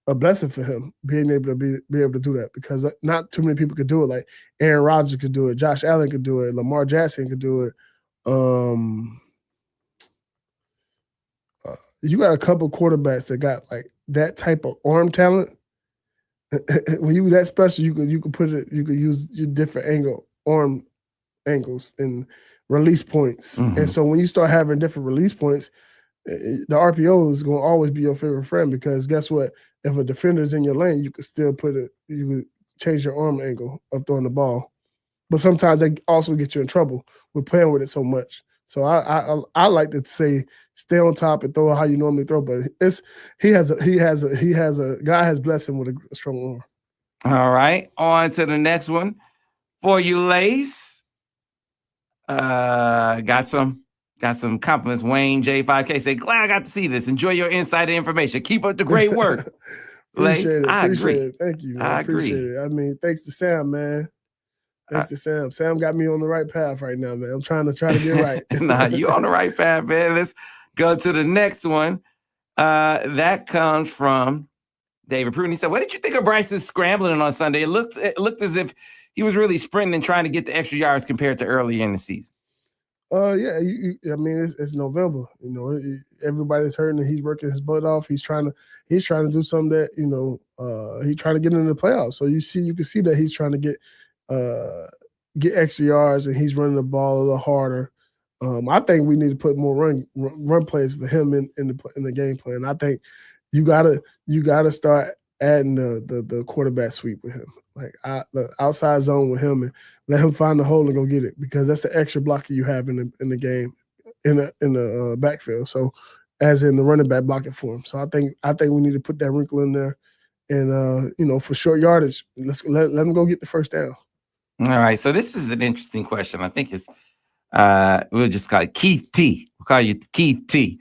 a blessing for him being able to be able to do that, because not too many people could do it. Like Aaron Rodgers could do it, Josh Allen could do it, Lamar Jackson could do it. You got a couple quarterbacks that got like that type of arm talent. When you that special, you could use your different arm angles and release points. Mm-hmm. And so when you start having different release points, the RPO is going to always be your favorite friend because guess what? If a defender's in your lane, you could still you could change your arm angle of throwing the ball. But sometimes they also get you in trouble with playing with it so much. So I like to say stay on top and throw how you normally throw. But he has a God has blessed him with a strong arm. All right, on to the next one for you, Lace. Got some compliments. Wayne J5K say, glad I got to see this. Enjoy your insider information. Keep up the great work. Lace, I agree. Thank you. Man. I appreciate it. I mean, thanks to Sam, man. Thanks to Sam. Sam got me on the right path right now, man. I'm trying to get right. Nah, you on the right path, man. Let's go to the next one. That comes from David Pruden. He said, what did you think of Bryce's scrambling on Sunday? It looked as if he was really sprinting and trying to get the extra yards compared to earlier in the season. Yeah. I mean, it's November. You know, everybody's hurting and he's working his butt off. He's trying to do something that, you know, he's trying to get into the playoffs. So you can see that he's trying to get extra yards and he's running the ball a little harder. I think we need to put more run plays for him in the game plan. I think you gotta start adding the quarterback sweep with him, like the outside zone with him, and let him find the hole and go get it, because that's the extra blocker you have in the game in the backfield. So as in the running back blocking for him. So I think we need to put that wrinkle in there, and you know, for short yardage, let's let him go get the first down. All right, so this is an interesting question. I think it's we'll just call it Keith T. We'll call you Keith T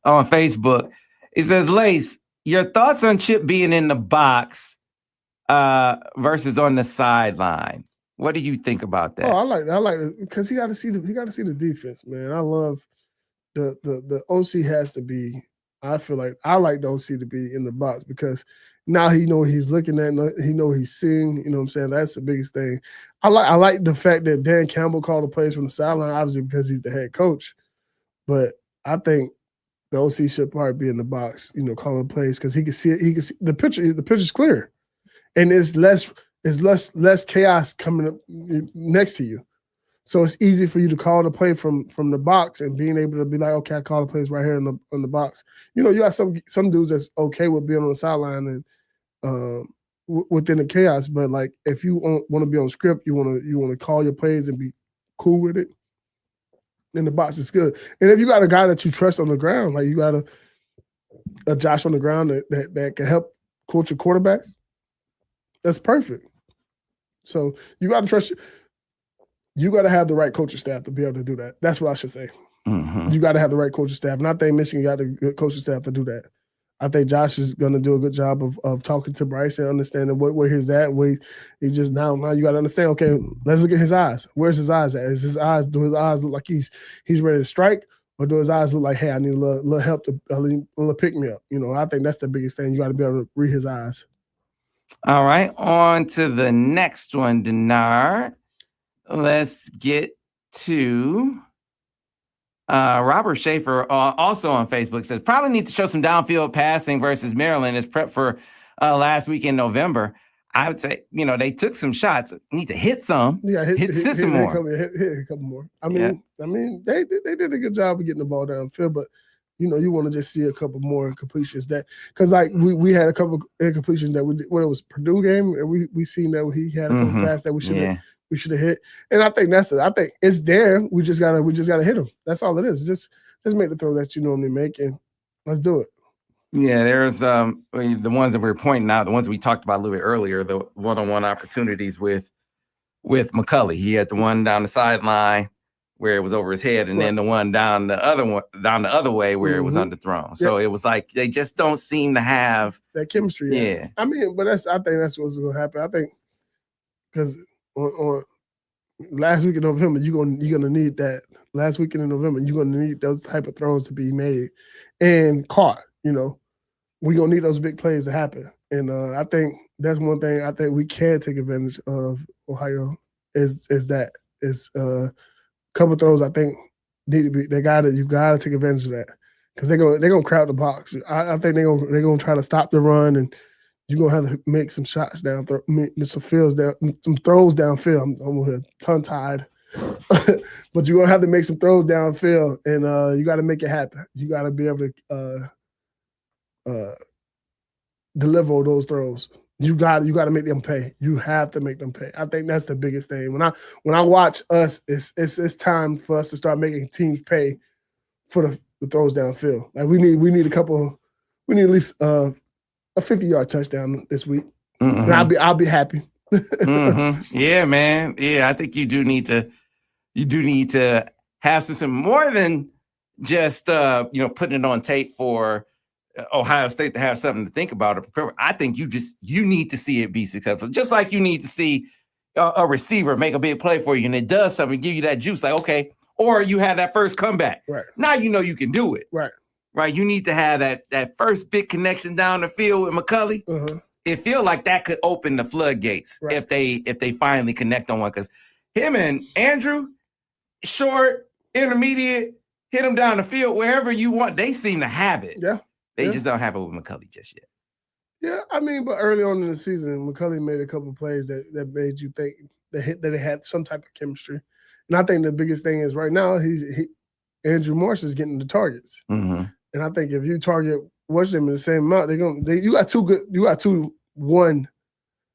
on Facebook. It says, Lace, your thoughts on Chip being in the box versus on the sideline. What do you think about that? Oh, I like it because he got to see the defense, man. I love the OC has to be. I feel like I like the OC to be in the box because now he know what he's looking at, he know what he's seeing. You know what I'm saying? That's the biggest thing. I like the fact that Dan Campbell called the plays from the sideline, obviously because he's the head coach. But I think the OC should probably be in the box, you know, calling plays because he can see it. He can see the picture. The picture's clear, and it's less chaos coming up next to you. So it's easy for you to call the play from the box and being able to be like, okay, I call the plays right here in the box. You know, you got some dudes that's okay with being on the sideline and within the chaos, but like if you want to be on script, you want to call your plays and be cool with it. In the box is good. And if you got a guy that you trust on the ground, like you got a Josh on the ground that can help coach your quarterbacks, that's perfect. So you got to trust you got to have the right coaching staff to be able to do that. That's what I should say. Mm-hmm. You got to have the right coaching staff. And I think Michigan got the good coaching staff to do that. I think Josh is going to do a good job of talking to Bryce and understanding where he's at. Where he's just now you got to understand, okay, let's look at his eyes. Where's his eyes at? Do his eyes look like he's ready to strike? Or do his eyes look like, hey, I need a little help, a little pick me up? You know, I think that's the biggest thing. You got to be able to read his eyes. All right, on to the next one, Denard. Let's get to Robert Schaefer, also on Facebook, says, probably need to show some downfield passing versus Maryland as prep for last week in November. I would say, you know, they took some shots. Need to hit some. Yeah, hit some more. Hit a couple more. I mean, they did a good job of getting the ball downfield, but you know, you want to just see a couple more completions because like we had a couple incompletions that when it was Purdue game, and we seen that he had a couple passes that we should have hit. And I think I think it's there. We just gotta hit him. That's all it is. Just make the throw that you normally make, and let's do it. Yeah, there's the ones that we're pointing out, the ones we talked about a little bit earlier, the one-on-one opportunities with McCulley. He had the one down the sideline where it was over his head, and then the one down the other way where it was underthrown. So it was like they just don't seem to have that chemistry. Yeah. I mean, but I think that's what's gonna happen. I think because on last week in November, you're gonna need that. Last weekend in November, you're gonna need those type of throws to be made and caught. You know, we're gonna need those big plays to happen. And I think that's one thing I think we can take advantage of Ohio is a couple throws I think need to be you gotta take advantage of that. Because they're gonna crowd the box. I think they're gonna try to stop the run, and you're gonna have to make some shots down, some throws downfield. I'm tongue tied. but you're gonna have to make some throws downfield, and you got to make it happen. You got to be able to deliver all those throws. You got to make them pay. You have to make them pay. I think that's the biggest thing. When I watch us, it's time for us to start making teams pay for the throws downfield. Like we need at least a 50-yard touchdown this week. Mm-hmm. And I'll be happy. Mm-hmm. Yeah, man. Yeah, I think you do need to have some more than just putting it on tape for Ohio State to have something to think about. I think you need to see it be successful. Just like you need to see a receiver make a big play for you and it does something, give you that juice, like, okay, or you have that first comeback. Right. Now you know you can do it. Right. Right. You need to have that first big connection down the field with McCulley. Uh-huh. It feels like that could open the floodgates if they finally connect on one. Because him and Andrew, short, intermediate, hit them down the field wherever you want. They seem to have it. Yeah. They just don't have it with McCulley just yet. Yeah, I mean, but early on in the season, McCulley made a couple of plays that made you think that they had some type of chemistry. And I think the biggest thing is right now, Andrew Marsh is getting the targets. Mm-hmm. And I think if you target Washington in the same amount, you got two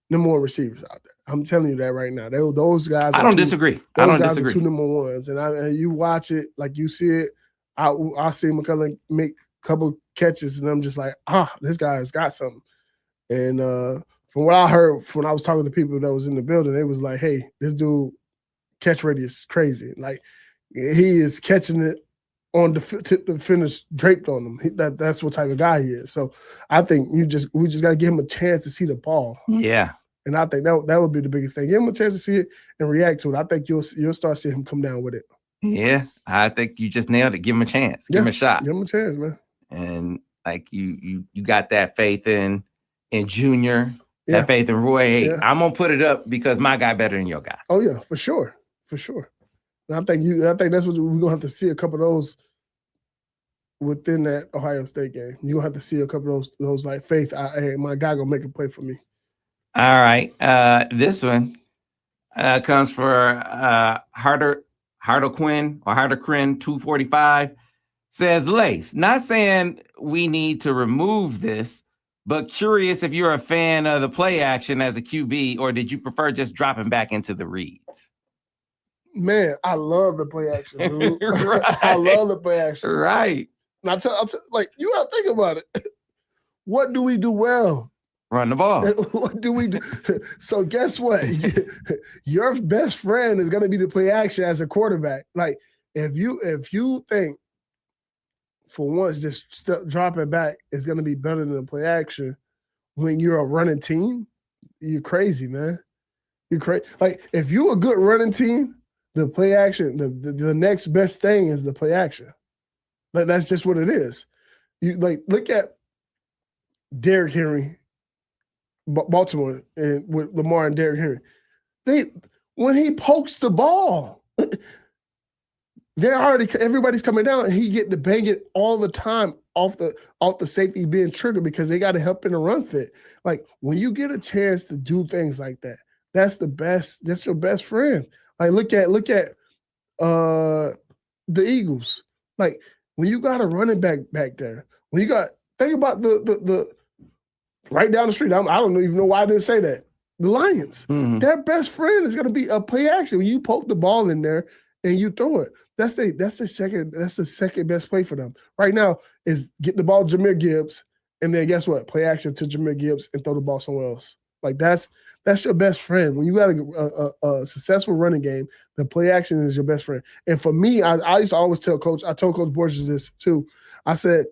number one receivers out there. I'm telling you that right now. Those guys. I don't disagree. Are two number ones, and you watch it like you see it. I see McCulley make a couple catches, and I'm just like, this guy's got something. And from what I heard, when I was talking to people that was in the building, it was like, hey, this dude catch radius is crazy. Like he is catching it on the finish draped on him. That's what type of guy he is. So I think we just got to give him a chance to see the ball. Yeah. And I think that would be the biggest thing. Give him a chance to see it and react to it. I think you'll start seeing him come down with it. Yeah, I think you just nailed it. Give him a chance. Give him a shot. Give him a chance, man. And like you got that faith in Junior, that faith in Roy. Hey, I'm gonna put it up because my guy better than your guy. Oh yeah, for sure. And I think that's what we're gonna have to see a couple of those within that Ohio State game. You're gonna have to see a couple of those like faith. Hey, my guy gonna make a play for me. All right. This one comes for Harlequin 245. Says Lace, not saying we need to remove this, but curious if you're a fan of the play action as a QB, or did you prefer just dropping back into the reads? Man, I love the play action, dude. Right. I love the play action. Right. And I'll tell, like, you gotta think about it. What do we do well? Run the ball. What do we do? So guess what? Your best friend is gonna be the play action as a quarterback. Like, if you think for once just drop it back is gonna be better than the play action when you're a running team, you're crazy, man. You're crazy. Like, if you're a good running team, the play action, the next best thing is the play action. Like, that's just what it is. You like look at Derrick Henry, Baltimore, and with Lamar and Derrick Henry. When he pokes the ball, everybody's coming down, and he get to bang it all the time off the safety being triggered because they got to help in the run fit. Like, when you get a chance to do things like that, that's the best. That's your best friend. Like, look at the Eagles. Like, when you got a running back there, think about the right down the street. I don't even know why I didn't say that. The Lions, their best friend is going to be a play action. When you poke the ball in there and you throw it, that's the second best play for them right now. Is get the ball to Jahmyr Gibbs, and then guess what? Play action to Jahmyr Gibbs and throw the ball somewhere else. Like, that's your best friend. When you got a successful running game, the play action is your best friend. And for me, I used to always tell Coach. I told Coach Borges this too. I said,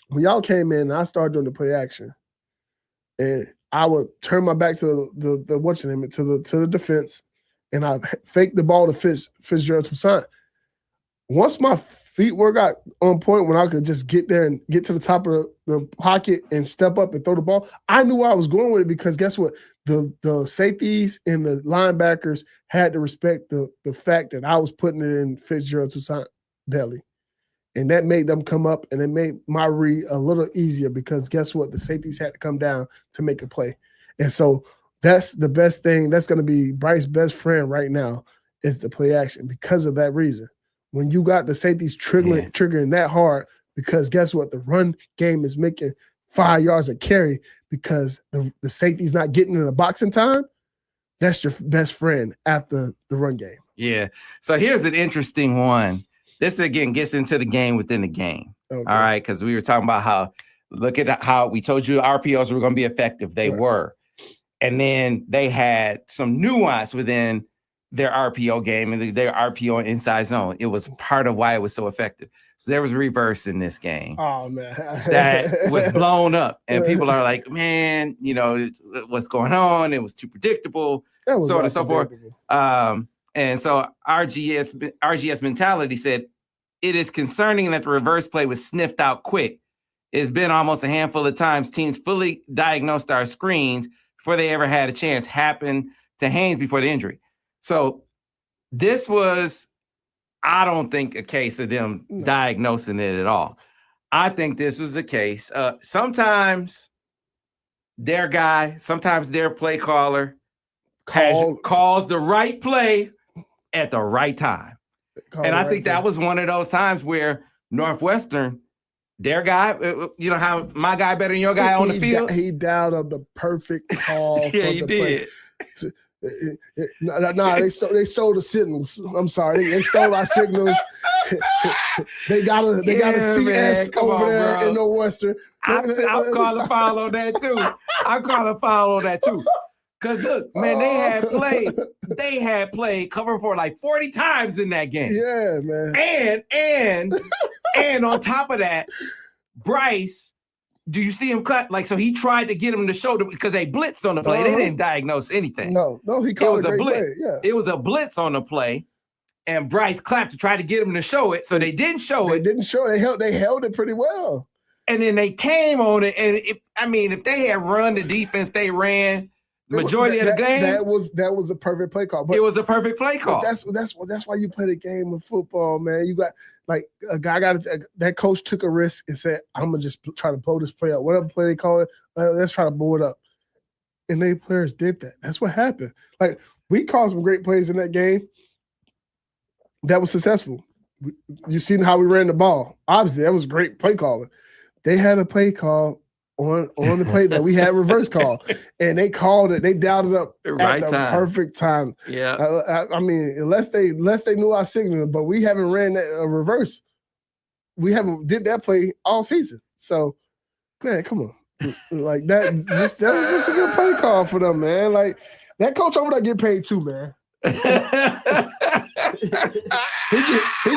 when y'all came in, and I started doing the play action, and I would turn my back to the defense, and I fake the ball to Fitzgerald Toussaint. Once my feet got on point, when I could just get there and get to the top of the pocket and step up and throw the ball, I knew where I was going with it because guess what? The safeties and the linebackers had to respect the fact that I was putting it in Fitzgerald Toussaint belly. And that made them come up, and it made my read a little easier because guess what? The safeties had to come down to make a play. And so that's the best thing. That's going to be Bryce's best friend right now is the play action because of that reason. When you got the safeties triggering that hard, because guess what? The run game is making 5 yards a carry because the safety's not getting in the box in time. That's your best friend after the run game. Yeah. So here's an interesting one. This again gets into the game within the game. Okay. All right. Because we were talking about look at how we told you RPOs were going to be effective. They were. And then they had some nuance within their RPO game and their RPO inside zone. It was part of why it was so effective. So there was a reverse in this game. Oh, man. That was blown up. And people are like, man, what's going on? It was too predictable, so on and so forth. And so RGS mentality said, it is concerning that the reverse play was sniffed out quick. It's been almost a handful of times teams fully diagnosed our screens before they ever had a chance. Happened to Haynes before the injury. So this was, I don't think, a case of them diagnosing it at all. I think this was a case. Sometimes their guy, sometimes their play caller calls the right play at the right time. And I think that was one of those times where Northwestern, their guy, how my guy better than your guy on the field? He dialed up the perfect call. Yeah, he did. No, they stole the signals. I'm sorry, they stole our signals. they got a CS over there bro. In Northwestern. I'm calling foul on that too. Because look, man, they had played cover for like 40 times in that game. Yeah, man. And on top of that, Bryce, do you see him cut? Like, so he tried to get him to shoulder because they blitzed on the play. They didn't diagnose anything. No, he called a blitz. Play. Yeah. It was a blitz on the play, and Bryce clapped to try to get him to show it. So they didn't show it. They held it pretty well. And then they came on it, and if they had run the defense they ran the majority of the game, that was a perfect play call. But it was a perfect play call. That's why you play the game of football, man. You got like a guy that coach took a risk and said, "I'm gonna just try to blow this play up. Whatever play they call it, let's try to blow it up." And they players did that. That's what happened. Like we called some great plays in that game. That was successful. You seen how we ran the ball. Obviously, that was great play calling. They had a play call on the play that we had reverse call, and they called it. They dialed it up at the perfect time. Yeah, I mean, unless they knew our signal, but we haven't ran a reverse. We haven't did that play all season. So, man, come on, like that was just a good play call for them, man. Like that coach over there get paid too, man. he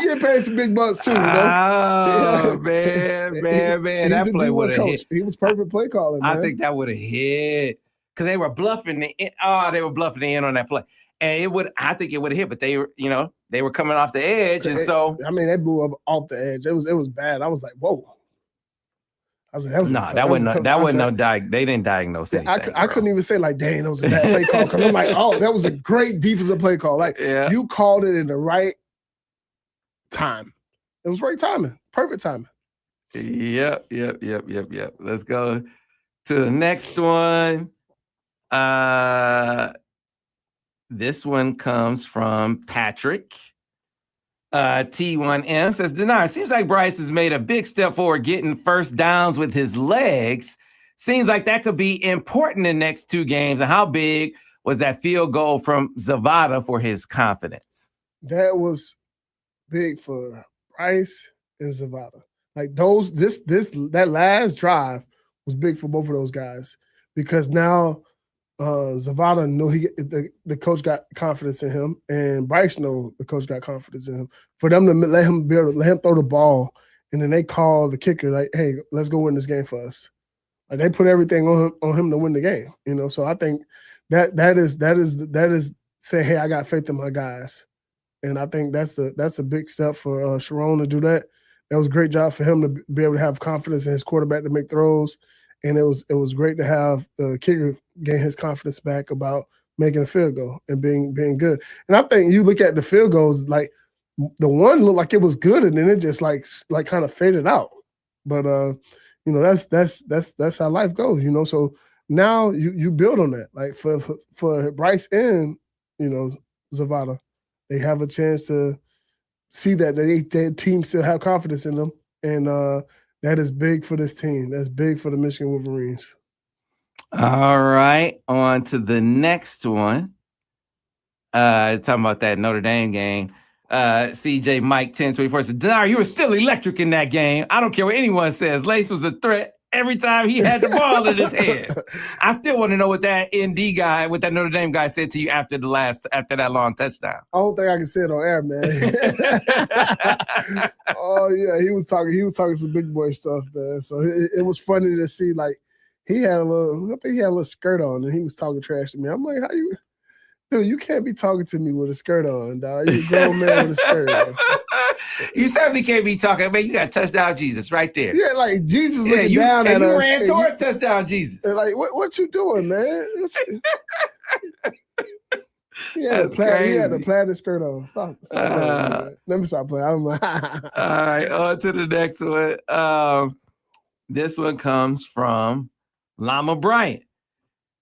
get paid some big bucks too, you know? Oh, man. That play would have hit. He was perfect play calling, man. I think that would have hit because they were bluffing the end on that play. And I think it would have hit, but they were coming off the edge. And so they blew up off the edge. It was bad. I was like, whoa. I was like, they didn't diagnose anything. I couldn't even say like, dang, that was a bad play call. Because I'm like, oh, that was a great defensive play call. Like you called it in the right time. It was right timing. Perfect timing. Yep. Let's go to the next one. This one comes from Patrick. T1M says, Denard, seems like Bryce has made a big step forward getting first downs with his legs. Seems like that could be important in the next 2 games. And how big was that field goal from Zavada for his confidence? That was big for Bryce and Zavada. Like that last drive was big for both of those guys because now Zavada knew the coach got confidence in him, and Bryce knew the coach got confidence in him. For them to let him throw the ball, and then they call the kicker like, "Hey, let's go win this game for us." Like they put everything on him to win the game. So I think that is saying, "Hey, I got faith in my guys," and I think that's a big step for Sharon to do that. That was a great job for him to be able to have confidence in his quarterback to make throws. And it was great to have the kicker gain his confidence back about making a field goal and being good. And I think you look at the field goals, like the one looked like it was good, and then it just like kind of faded out. But that's how life goes. So now you build on that. Like for Bryce and Zavada, they have a chance to see that their team still have confidence in them, and that is big for this team. That's big for the Michigan Wolverines. All right, on to the next one. Talking about that Notre Dame game. CJ Mike 1024 said, Denard, you were still electric in that game. I don't care what anyone says. Lace was a threat every time he had the ball in his hands. I still want to know what that ND guy, what that Notre Dame guy said to you after that long touchdown. I don't think I can say it on air, man. Oh yeah, he was talking some big boy stuff, man. So it was funny to see, like, I think he had a little skirt on and he was talking trash to me. I'm like, how you? Dude, you can't be talking to me with a skirt on, dog. You're a grown man with a skirt on. You certainly can't be talking. Man, you got touchdown Jesus right there. Yeah, like Jesus looking down at us. You ran towards touchdown Jesus. Like, what you doing, man? He had a plaid skirt on. Stop playing, let me stop playing. I'm like, all right, on to the next one. This one comes from Lama Bryant,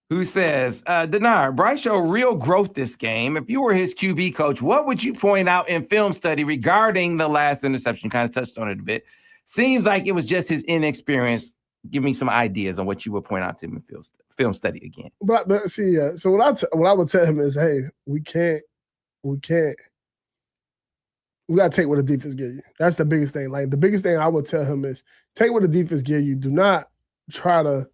who says, Denard, Bryce showed real growth this game. If you were his QB coach, what would you point out in film study regarding the last interception? Kind of touched on it a bit. Seems like it was just his inexperience. Give me some ideas on what you would point out to him in film study again. But see, so what I would tell him is, hey, we got to take what the defense gives you. That's the biggest thing. Like, the biggest thing I would tell him is take what the defense gives you. Do not try to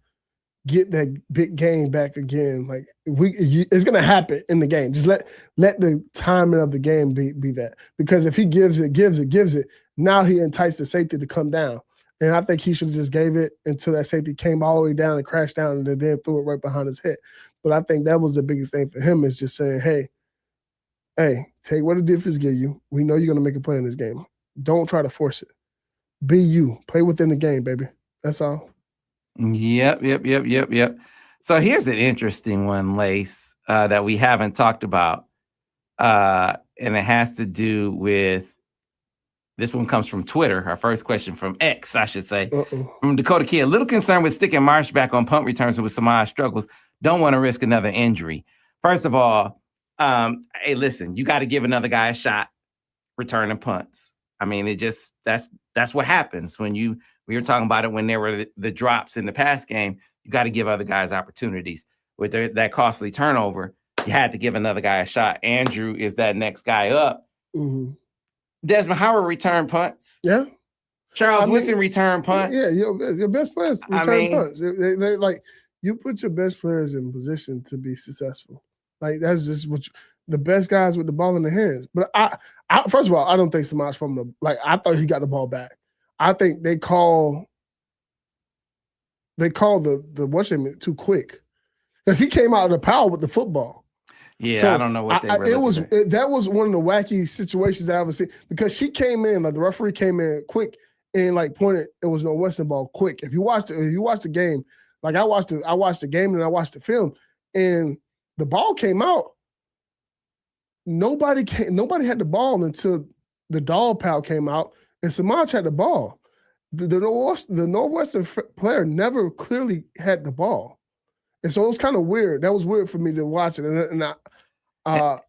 get that big game back again. Like, it's gonna happen in the game. Just let the timing of the game be that. Because if he gives it, now he enticed the safety to come down. And I think he should have just gave it until that safety came all the way down and crashed down and then threw it right behind his head. But I think that was the biggest thing for him, is just saying, hey, take what the defense give you. We know you're gonna make a play in this game. Don't try to force it. Be you. Play within the game, baby. That's all. Yep. So here's an interesting one, Lace, that we haven't talked about. And it has to do with, this one comes from Twitter. Our first question from X, I should say. From Dakota Kid. A little concerned with sticking Marsh back on punt returns with Samaj struggles. Don't want to risk another injury. First of all, hey, listen, you got to give another guy a shot returning punts. I mean, that's what happens when we were talking about it when there were the drops in the pass game. You got to give other guys opportunities. With that costly turnover, you had to give another guy a shot. Andrew is that next guy up. Mm-hmm. Desmond Howard returned punts. Yeah. Charles Woodson returned punts. Yeah, your best players return punts. They like, you put your best players in position to be successful. Like, that's just the best guys with the ball in their hands. But I first of all, I don't think so much from the, like, I thought he got the ball back. I think they call the what's name too quick, because he came out of the power with the football. Yeah, so I don't know what they were. That was one of the wacky situations I ever seen, because she came in, like, the referee came in quick and, like, pointed. It was no Western ball quick. If you watch the game, like, I watched the game and I watched the film, and the ball came out. Nobody had the ball until the dog pal came out, and Samaj had the ball. The Northwestern player never clearly had the ball, and so it was kind of weird. That was weird for me to watch it, and not to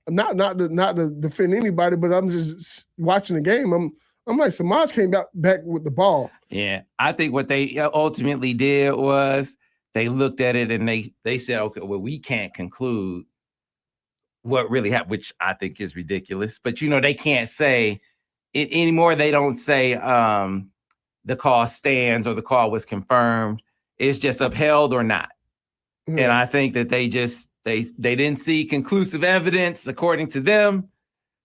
defend anybody, but I'm just watching the game. I'm like, Samaj came back with the ball. Yeah, I think what they ultimately did was they looked at it and they said, okay, well, we can't conclude what really happened, which I think is ridiculous. But, they can't say it anymore. They don't say the call stands or the call was confirmed. It's just upheld or not. Mm-hmm. And I think that they didn't see conclusive evidence according to them.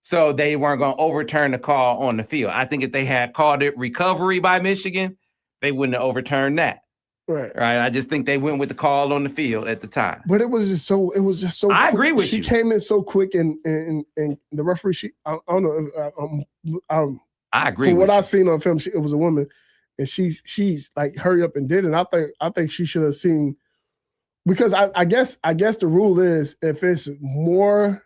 So they weren't going to overturn the call on the field. I think if they had called it recovery by Michigan, they wouldn't have overturned that. Right. I just think they went with the call on the field at the time. But it was just so. I agree with you. She came in so quick, and the referee. I don't know. I agree. For what I've seen on film, it was a woman, and she's like, hurry up and did it. And I think she should have seen, because I guess the rule is, if it's more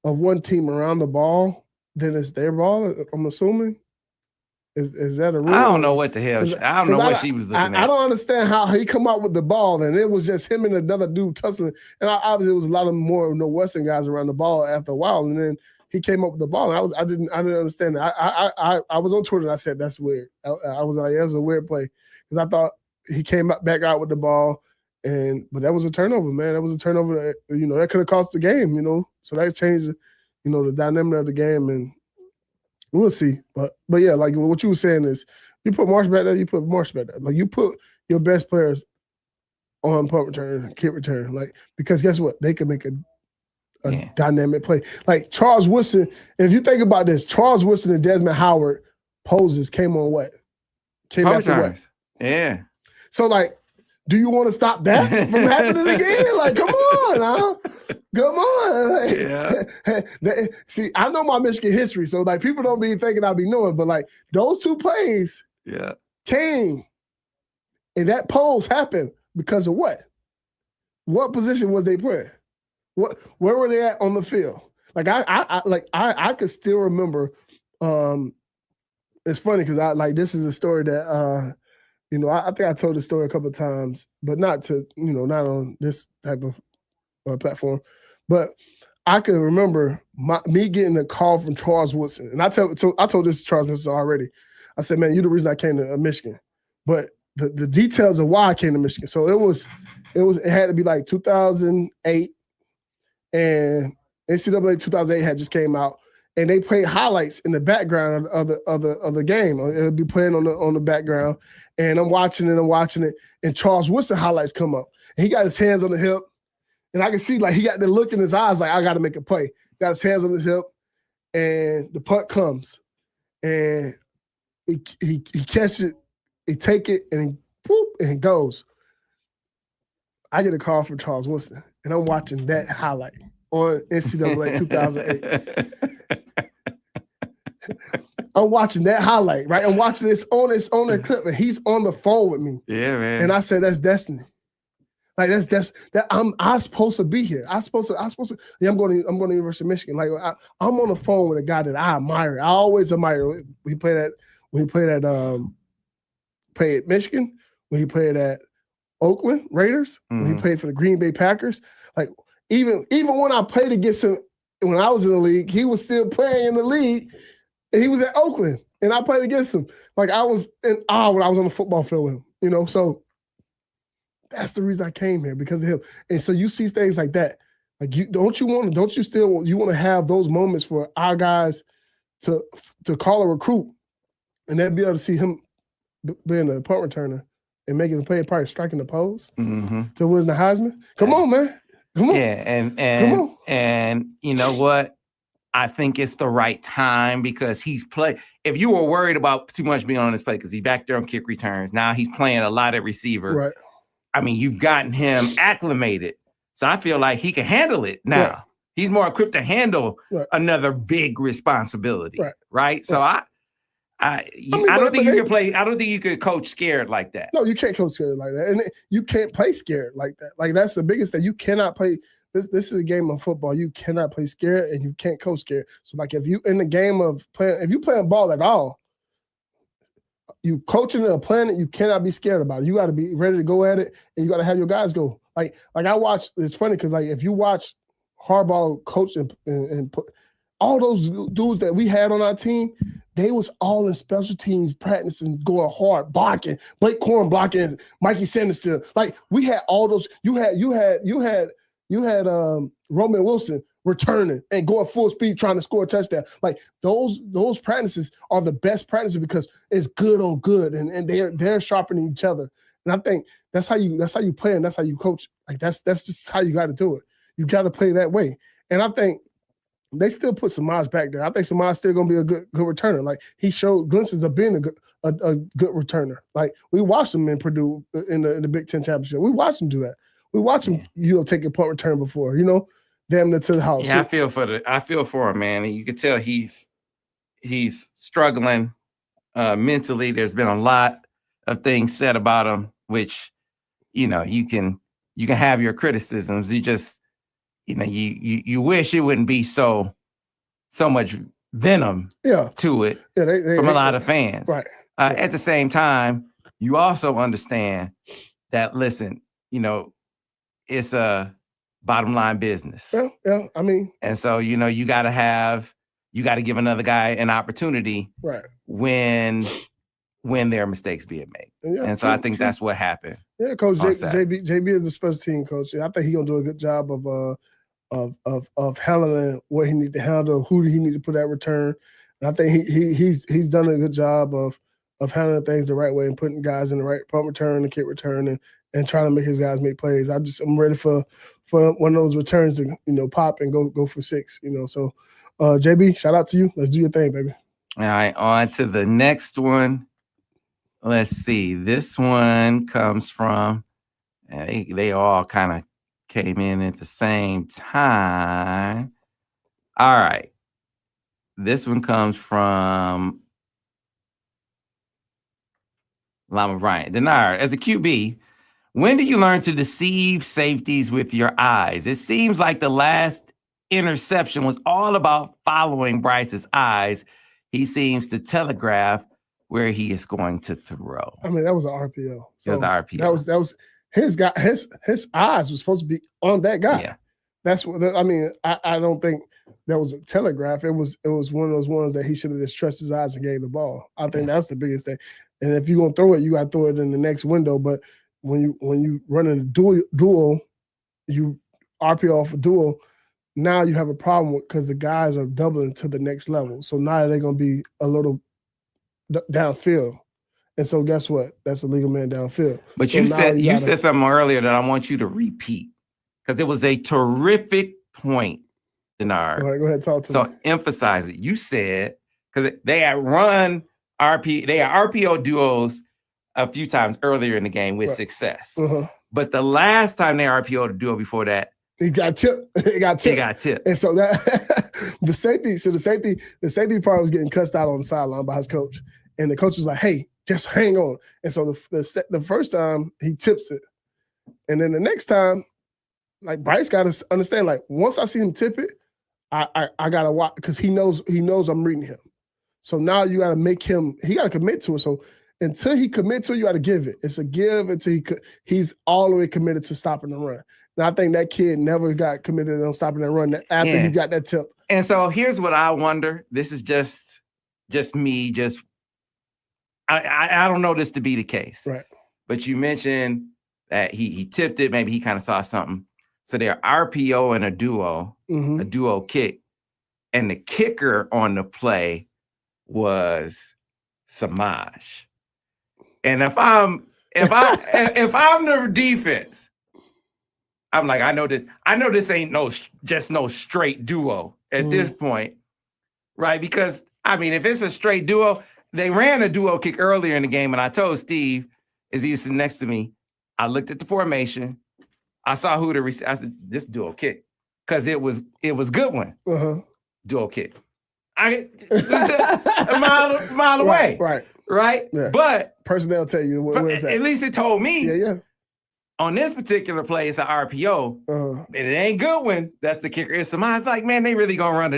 of one team around the ball, then it's their ball. I'm assuming. Is that a rule? I don't know what the hell. I don't know what she was looking at. I don't understand how he come out with the ball, and it was just him and another dude tussling. And obviously, it was a lot of more Northwestern guys around the ball after a while. And then he came up with the ball. And I didn't understand it. I was on Twitter and I said that's weird. I was like, that's a weird play because I thought he came back out with the ball, but that was a turnover, man. That was a turnover. That could have cost the game. So that changed, the dynamic of the game, and we'll see. But yeah, like what you were saying is, you put Marsh back there, you put Marsh back there. Like you put your best players on punt return, kick return, like because guess what? They can make a dynamic play. Like Charles Woodson, if you think about this, Charles Woodson and Desmond Howard poses came on what? Came after what? Yeah. So like, do you want to stop that from happening again? Like, come on, huh? Come on. Like, see, I know my Michigan history, so like people don't be thinking I be knowing, but like those two plays came and that pose happened because of what? What position was they playing? Where were they at on the field? Like I could still remember. It's funny because this is a story that I think I told the story a couple of times, but not on this type of platform. But I can remember me getting a call from Charles Woodson, and I told this to Charles Woodson already. I said, "Man, you're the reason I came to Michigan." But the details of why I came to Michigan. So it had to be like 2008, and NCAA 2008 had just came out, and they played highlights in the background of the game. It would be playing on the background, and I'm watching it, and Charles Woodson highlights come up, and he got his hands on the hip, and I can see like he got the look in his eyes like I got to make a play. Got his hands on his hip, and the punt comes, and he catches it, he take it, and he goes. I get a call from Charles Woodson, and I'm watching that highlight on NCAA 2008. I'm watching that highlight, right? I'm watching this on the clip, and he's on the phone with me. Yeah, man. And I said, that's destiny. Like that's I'm supposed to be here. I'm supposed to. Yeah, I'm going to University of Michigan. Like I'm on the phone with a guy that I admire. I always admire. When he played at Michigan, when he played at Oakland Raiders, when he played for the Green Bay Packers. Like even when I played against him when I was in the league, he was still playing in the league, and he was at Oakland, and I played against him. Like I was in awe when I was on the football field with him. So that's the reason I came here, because of him. And so you see things like that. Like you want to have those moments for our guys to call a recruit, and then be able to see him being a punt returner and making a play, probably striking the pose to win the Heisman. Come on, man. Come on. Yeah, and you know what? I think it's the right time because he's played. If you were worried about too much being on this play, because he's back there on kick returns, now he's playing a lot at receiver. Right. I mean, you've gotten him acclimated. So I feel like he can handle it now. Right. He's more equipped to handle another big responsibility. Right. So I don't think you can play. I don't think you could coach scared like that. No, you can't coach scared like that. And you can't play scared like that. Like that's the biggest thing. You cannot play. This is a game of football. You cannot play scared, and you can't coach scared. So like if you in the game of playing, if you playing ball at all, you coaching it or playing it, you cannot be scared about it. You got to be ready to go at it, and you got to have your guys go. Like I watch. It's funny because like if you watch Harbaugh coach and put all those dudes that we had on our team, they was all in special teams practicing, going hard, blocking, Blake Corum blocking, Mikey Sanders still. Like we had all those. You had Roman Wilson returning and going full speed trying to score a touchdown. Like those practices are the best practices because it's good on good, and they're sharpening each other. And I think that's how you play and that's how you coach. Like that's just how you got to do it. You got to play that way. And I think they still put Samaj back there. I think Samaj's still gonna be a good returner. Like he showed glimpses of being a good returner. Like we watched him in Purdue in the Big Ten championship. We watched him do that. We watched him, take a punt return before, damn near to the house. Yeah, I feel for him, man. And you can tell he's struggling mentally. There's been a lot of things said about him, which, you can have your criticisms. You just, you wish it wouldn't be so much venom to it from a lot of fans. Right. At the same time, you also understand that, listen, it's a bottom line business. Yeah. I mean, and so, you got to have you got to give another guy an opportunity Right. when there are mistakes being made. Yeah, and so I think that's what happened. Yeah, Coach on JB is a special team coach. I think he's gonna do a good job of handling what he need to handle, who he need to put at return. And I think he's done a good job of handling things the right way and putting guys in the right punt return and kick return and trying to make his guys make plays. I'm ready for one of those returns to pop and go for 6. So JB, shout out to you. Let's do your thing, baby. All right, on to the next one. Let's see. This one comes from, they all kind of came in at the same time. All right. This one comes from Lama Bryant. Denard, as a QB, when do you learn to deceive safeties with your eyes? It seems like the last interception was all about following Bryce's eyes. He seems to telegraph where he is going to throw. I mean, that was an RPO. So it was an RPO. That was his guy. His eyes were supposed to be on that guy. Yeah. That's what I mean. I don't think that was a telegraph. It was one of those ones that he should have just trusted his eyes and gave the ball. I think that's the biggest thing. And if you're gonna throw it, you got to throw it in the next window. But when you run in a duel, you RPO off a duel. Now you have a problem because the guys are doubling to the next level. So now they're gonna be a little downfield. And so guess what? That's a legal man downfield. But so you said something earlier that I want you to repeat because it was a terrific point, Denard. All right, go ahead, talk to me. So emphasize it. You said because they had run RPO duos a few times earlier in the game with success. Uh-huh. But the last time they RPO'd a duo before that, he got tipped. It got tipped. And so that the safety part was getting cussed out on the sideline by his coach. And the coach was like, hey, just hang on. And so the first time he tips it. And then the next time, like Bryce got to understand, like once I see him tip it, I gotta watch because he knows I'm reading him. So now you gotta make him, he gotta commit to it. So until he commits to it, you gotta give it. It's a give until he's all the way committed to stopping the run. And I think that kid never got committed on stopping that run after he got that tip. And so here's what I wonder. This is just me, I don't know this to be the case. Right. But you mentioned that he tipped it, maybe he kind of saw something. So they're RPO and a duo kick. And the kicker on the play was Samaj. And if I'm the defense, I'm like, I know this ain't just no straight duo at this point, right? Because I mean, if it's a straight duo, they ran a duo kick earlier in the game, and I told Steve, as he was sitting next to me, I looked at the formation, I saw who I said, this duo kick, because it was good one, duo kick. A mile away, right? Yeah. But personnel tell you what is that? At least it told me. Yeah. On this particular play, it's an RPO, and it ain't good one. That's the kicker. It's somebody's like, man, they really gonna run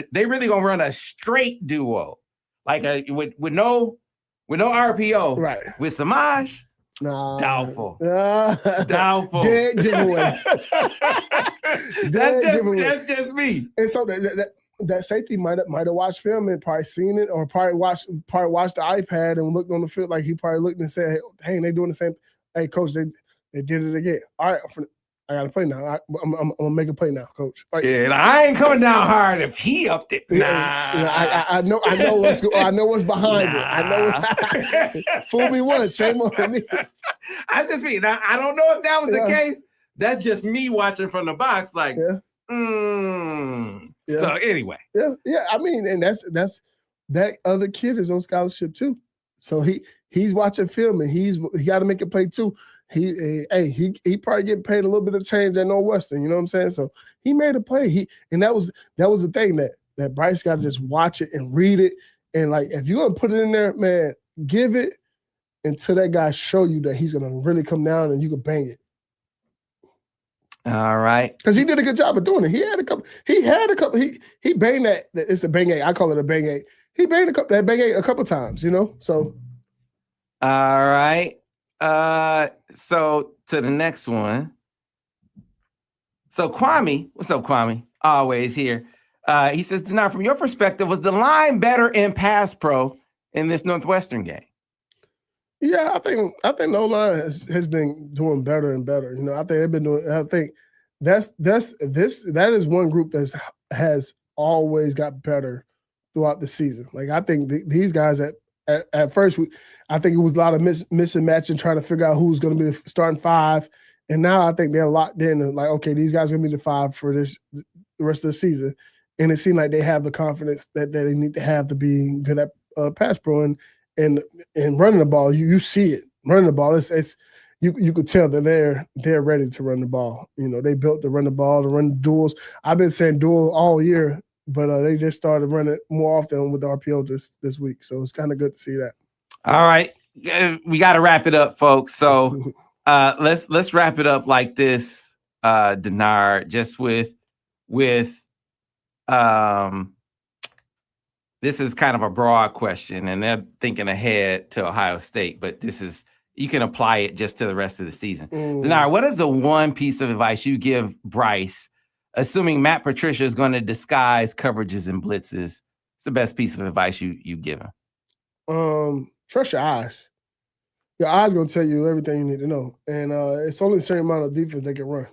a straight duo, like with no RPO, right? With Samaj, doubtful. Dead giveaway. That's just me. And so that safety might have watched film and probably seen it, or probably watched the iPad and looked on the field. Like he probably looked and said, "Hey, they doing the same. Hey, coach, they did it again. All right, I got to play now. I'm gonna make a play now, coach." Like, yeah, and I ain't coming down hard if he upped it. Nah, I know what's behind it. I know. Fool me once, shame on me. I just mean I don't know if that was the case. That's just me watching from the box, like. Yeah. So anyway, yeah. I mean, and that's that other kid is on scholarship too. So he's watching film and he got to make a play too. He probably getting paid a little bit of change at Northwestern. You know what I'm saying? So he made a play. And that was the thing that Bryce got to just watch it and read it. And like if you're gonna put it in there, man, give it until that guy show you that he's gonna really come down and you can bang it. All right. Because he did a good job of doing it. He had a couple. He banged that. It's the bang eight. I call it a bang eight. He banged that bang eight a couple times, you know? So. All right. So to the next one. So Kwame, what's up, Kwame? Always here. He says, Denard, from your perspective, was the line better in pass pro in this Northwestern game? Yeah, I think the O-line has been doing better and better. You know, I think they've been doing. I think that is one group that has always got better throughout the season. Like I think these guys at first, I think it was a lot of missing matching, trying to figure out who's going to be the starting five. And now I think they're locked in and like, okay, these guys are going to be the five for the rest of the season. And it seemed like they have the confidence that they need to have to be good at pass pro and running the ball. You see it running the ball. It's you could tell that they're ready to run the ball. You know, they built to run the ball, to run duels. I've been saying duel all year, but they just started running more often with the RPO this week. So it's kind of good to see that. All right, we got to wrap it up, folks. So let's wrap it up like this, Denard, just with this is kind of a broad question, and they're thinking ahead to Ohio State, but you can apply it just to the rest of the season. Denard, what is the one piece of advice you give Bryce, assuming Matt Patricia is going to disguise coverages and blitzes? It's the best piece of advice you give him. Trust your eyes. Your eyes going to tell you everything you need to know. And it's only a certain amount of defense they can run.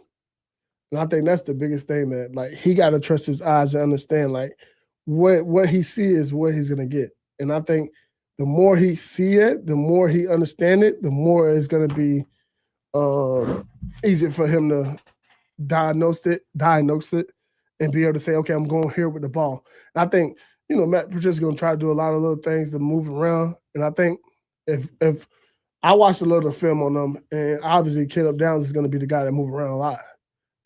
And I think that's the biggest thing that, like, he got to trust his eyes and understand, like, what he sees is what he's going to get. And I think the more he see it, the more he understand it, the more it's going to be easy for him to diagnose it, and be able to say, okay, I'm going here with the ball. And I think, you know, Matt Patricia's going to try to do a lot of little things to move around. And I think if I watched a little film on them, and obviously Caleb Downs is going to be the guy that move around a lot.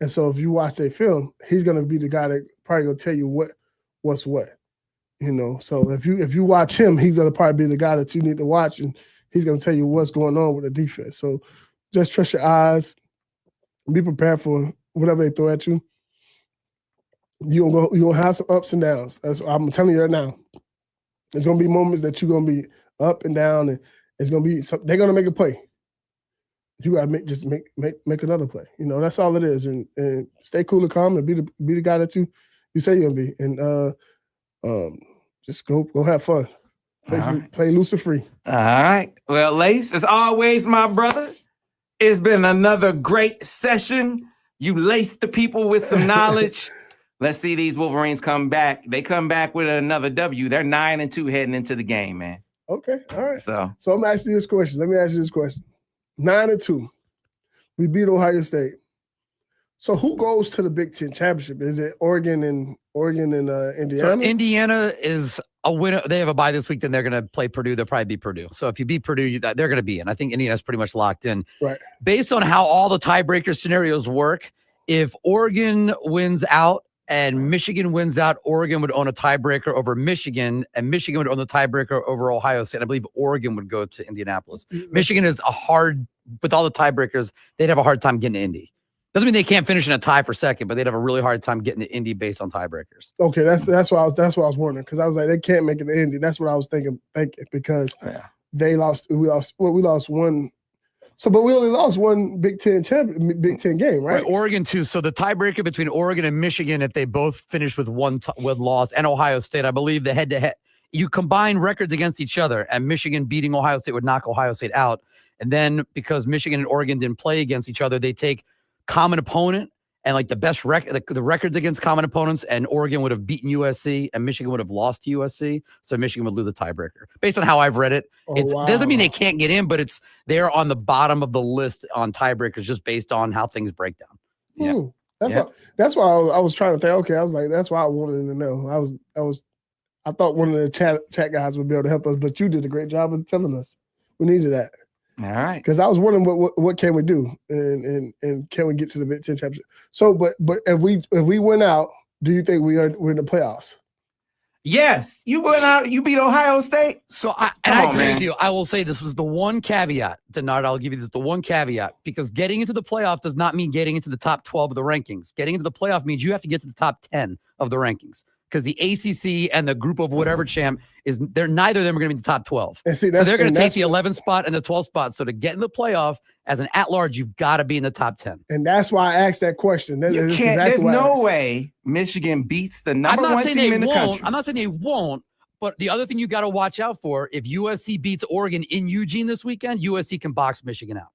And so if you watch a film, he's going to be the guy that probably going to tell you what's what. You know, so if you watch him, he's going to probably be the guy that you need to watch, and he's going to tell you what's going on with the defense. So just trust your eyes, be prepared for whatever they throw at you. You're gonna have some ups and downs. I'm telling you that now. There's gonna be moments that you're gonna be up and down, and it's gonna be they're gonna make a play. You gotta make another play. You know, that's all it is. And stay cool and calm, and be the guy that you say you're gonna be. And just go have fun. Play loose and free. All right. Well, Lace, as always, my brother, it's been another great session. You laced the people with some knowledge. Let's see these Wolverines come back. They come back with another W. They're 9-2 heading into the game, man. Okay. All right. So I'm asking you this question. Let me ask you this question. 9-2. We beat Ohio State. So who goes to the Big Ten championship? Is it Oregon and Indiana? So Indiana is a winner. They have a bye this week. Then they're going to play Purdue. They'll probably beat Purdue. So if you beat Purdue, they're going to be in. I think Indiana's pretty much locked in. Right. Based on how all the tiebreaker scenarios work, if Oregon wins out and Michigan wins out, Oregon would own a tiebreaker over Michigan, and Michigan would own the tiebreaker over Ohio State. I believe Oregon would go to Indianapolis. Michigan is with all the tiebreakers, they'd have a hard time getting to Indy. Doesn't mean they can't finish in a tie for second, but they'd have a really hard time getting to Indy based on tiebreakers. Okay, that's what I was wondering, because I was like, they can't make it to Indy. That's what I was thinking because we lost one. So, but we only lost one Big Ten game, right? Oregon too. So the tiebreaker between Oregon and Michigan, if they both finish with one loss, and Ohio State, I believe the head-to-head, you combine records against each other, and Michigan beating Ohio State would knock Ohio State out. And then because Michigan and Oregon didn't play against each other, they take common opponent and like the best the records against common opponents, and Oregon would have beaten USC and Michigan would have lost to USC. So Michigan would lose a tiebreaker. Based on how I've read it, doesn't mean they can't get in, but they're on the bottom of the list on tiebreakers just based on how things break down. Yeah. That's why I was trying to think. Okay, I was like, that's why I wanted to know. I thought one of the chat guys would be able to help us, but you did a great job of telling us. We needed that. All right. Because I was wondering what can we do, and can we get to the Big Ten championship? So, but if we win out, do you think we're in the playoffs? Yes, you went out. You beat Ohio State. So I agree with you. I will say this was the one caveat, Denard. I'll give you the one caveat, because getting into the playoff does not mean getting into the top 12 of the rankings. Getting into the playoff means you have to get to the top 10 of the rankings. because the ACC and the group of whatever champ they're neither of them are going to be in the top 12. And see, So they're going to take the 11th spot and the 12th spot. So to get in the playoff as an at-large, you've got to be in the top 10. And that's why I asked that question. You can't, exactly there's why I no asked. way Michigan beats the number one team in the country. I'm not saying they won't, but the other thing you got to watch out for, if USC beats Oregon in Eugene this weekend, USC can box Michigan out.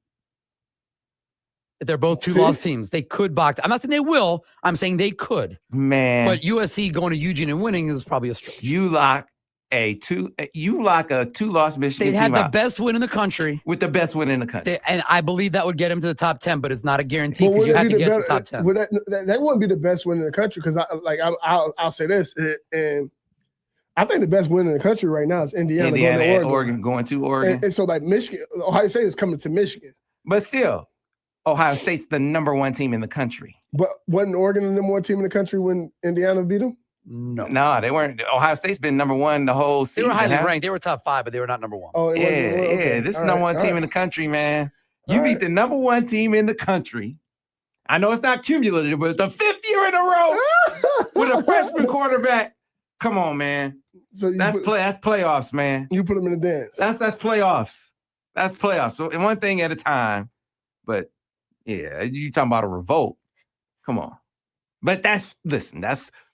If they're both two-loss teams, they could box. I'm not saying they will. I'm saying they could. Man. But USC going to Eugene and winning is probably a stretch. You lock a two-loss Michigan They'd have team the out best win in the country. with the best win in the country. And I believe that would get them to the top 10, but it's not a guarantee But because you would it have be to the get to better- the top 10. would that wouldn't be the best win in the country because I'll say this, and I think the best win in the country right now is Indiana going to and Oregon. going to Oregon. And so like Michigan, Ohio State is coming to Michigan. But still, Ohio State's the number one team in the country. But wasn't Oregon the number one team in the country when Indiana beat them? No, they weren't. Ohio State's been number one the whole They season. were highly ranked. They were top 5, but they were not number 1. Oh, Yeah. This is number one team in the country, man. You beat the number one team in the country. I know it's not cumulative, but the 5th year in a row with a freshman quarterback. Come on, man. So That's playoffs, man. You put them in the dance. That's playoffs. That's playoffs. So one thing at a time. But yeah, you talking about a revolt. Come on. But that's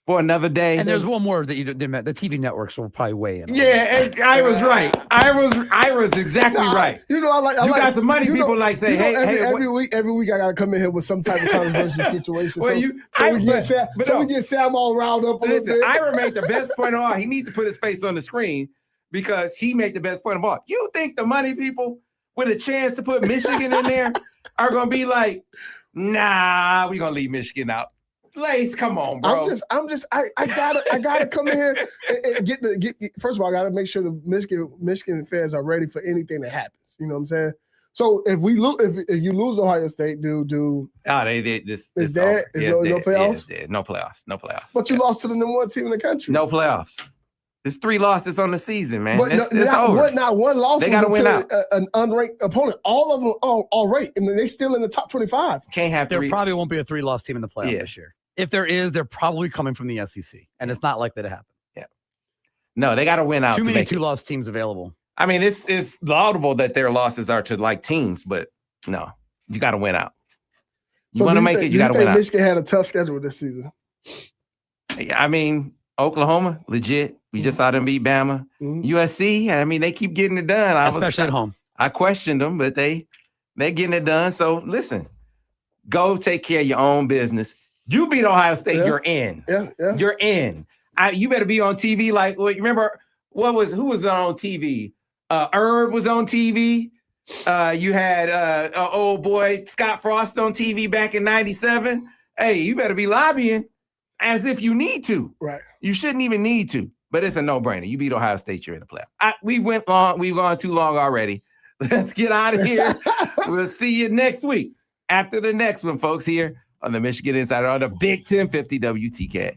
for another day. And there's one more that you didn't mention. The TV networks will probably weigh in. Yeah, and I was right. I was exactly right. You know, I got some money people like say, hey, every week I gotta come in here with some type of controversial situation. Well, we get Sam all riled up a little bit. Ira made the best point of all. He needs to put his face on the screen because he made the best point of all. You think the money people with a chance to put Michigan in there are gonna be like, nah, we're gonna leave Michigan out. Lace, come on, bro. I gotta come in here and get first of all, I gotta make sure the Michigan fans are ready for anything that happens. You know what I'm saying? So if you lose Ohio State, no playoffs? Yeah, no playoffs. But you lost to the number one team in the country. No playoffs. There's 3 losses on the season, man. But it's over. Not one loss. They gotta win out. An unranked opponent. All of them are all ranked, and they still in the top 25. Can't have There 3. probably won't be a 3-loss team in the playoff this year. If there is, they're probably coming from the SEC, and it's not likely to happen. Yeah. No, they got to win out. Too many 2-loss teams available. I mean, it's laudable that their losses are to like teams, but no, you got to win out. You want to make it, you got to win out. Michigan had a tough schedule this season. I mean, Oklahoma, legit. We just saw them beat Bama. Mm-hmm. USC, I mean, they keep getting it done. Especially at home. I questioned them, but they're getting it done. So listen, go take care of your own business. You beat Ohio State, you're in. Yeah. You're in. You better be on TV like, remember, who was on TV? Herb was on TV. You had old boy Scott Frost on TV back in 97. Hey, you better be lobbying as if you need to. Right. You shouldn't even need to, but it's a no-brainer. You beat Ohio State, you're in the playoff. We've gone too long already. Let's get out of here. We'll see you next week after the next one, folks, here on the Michigan Insider on the Big 1050 WTKA.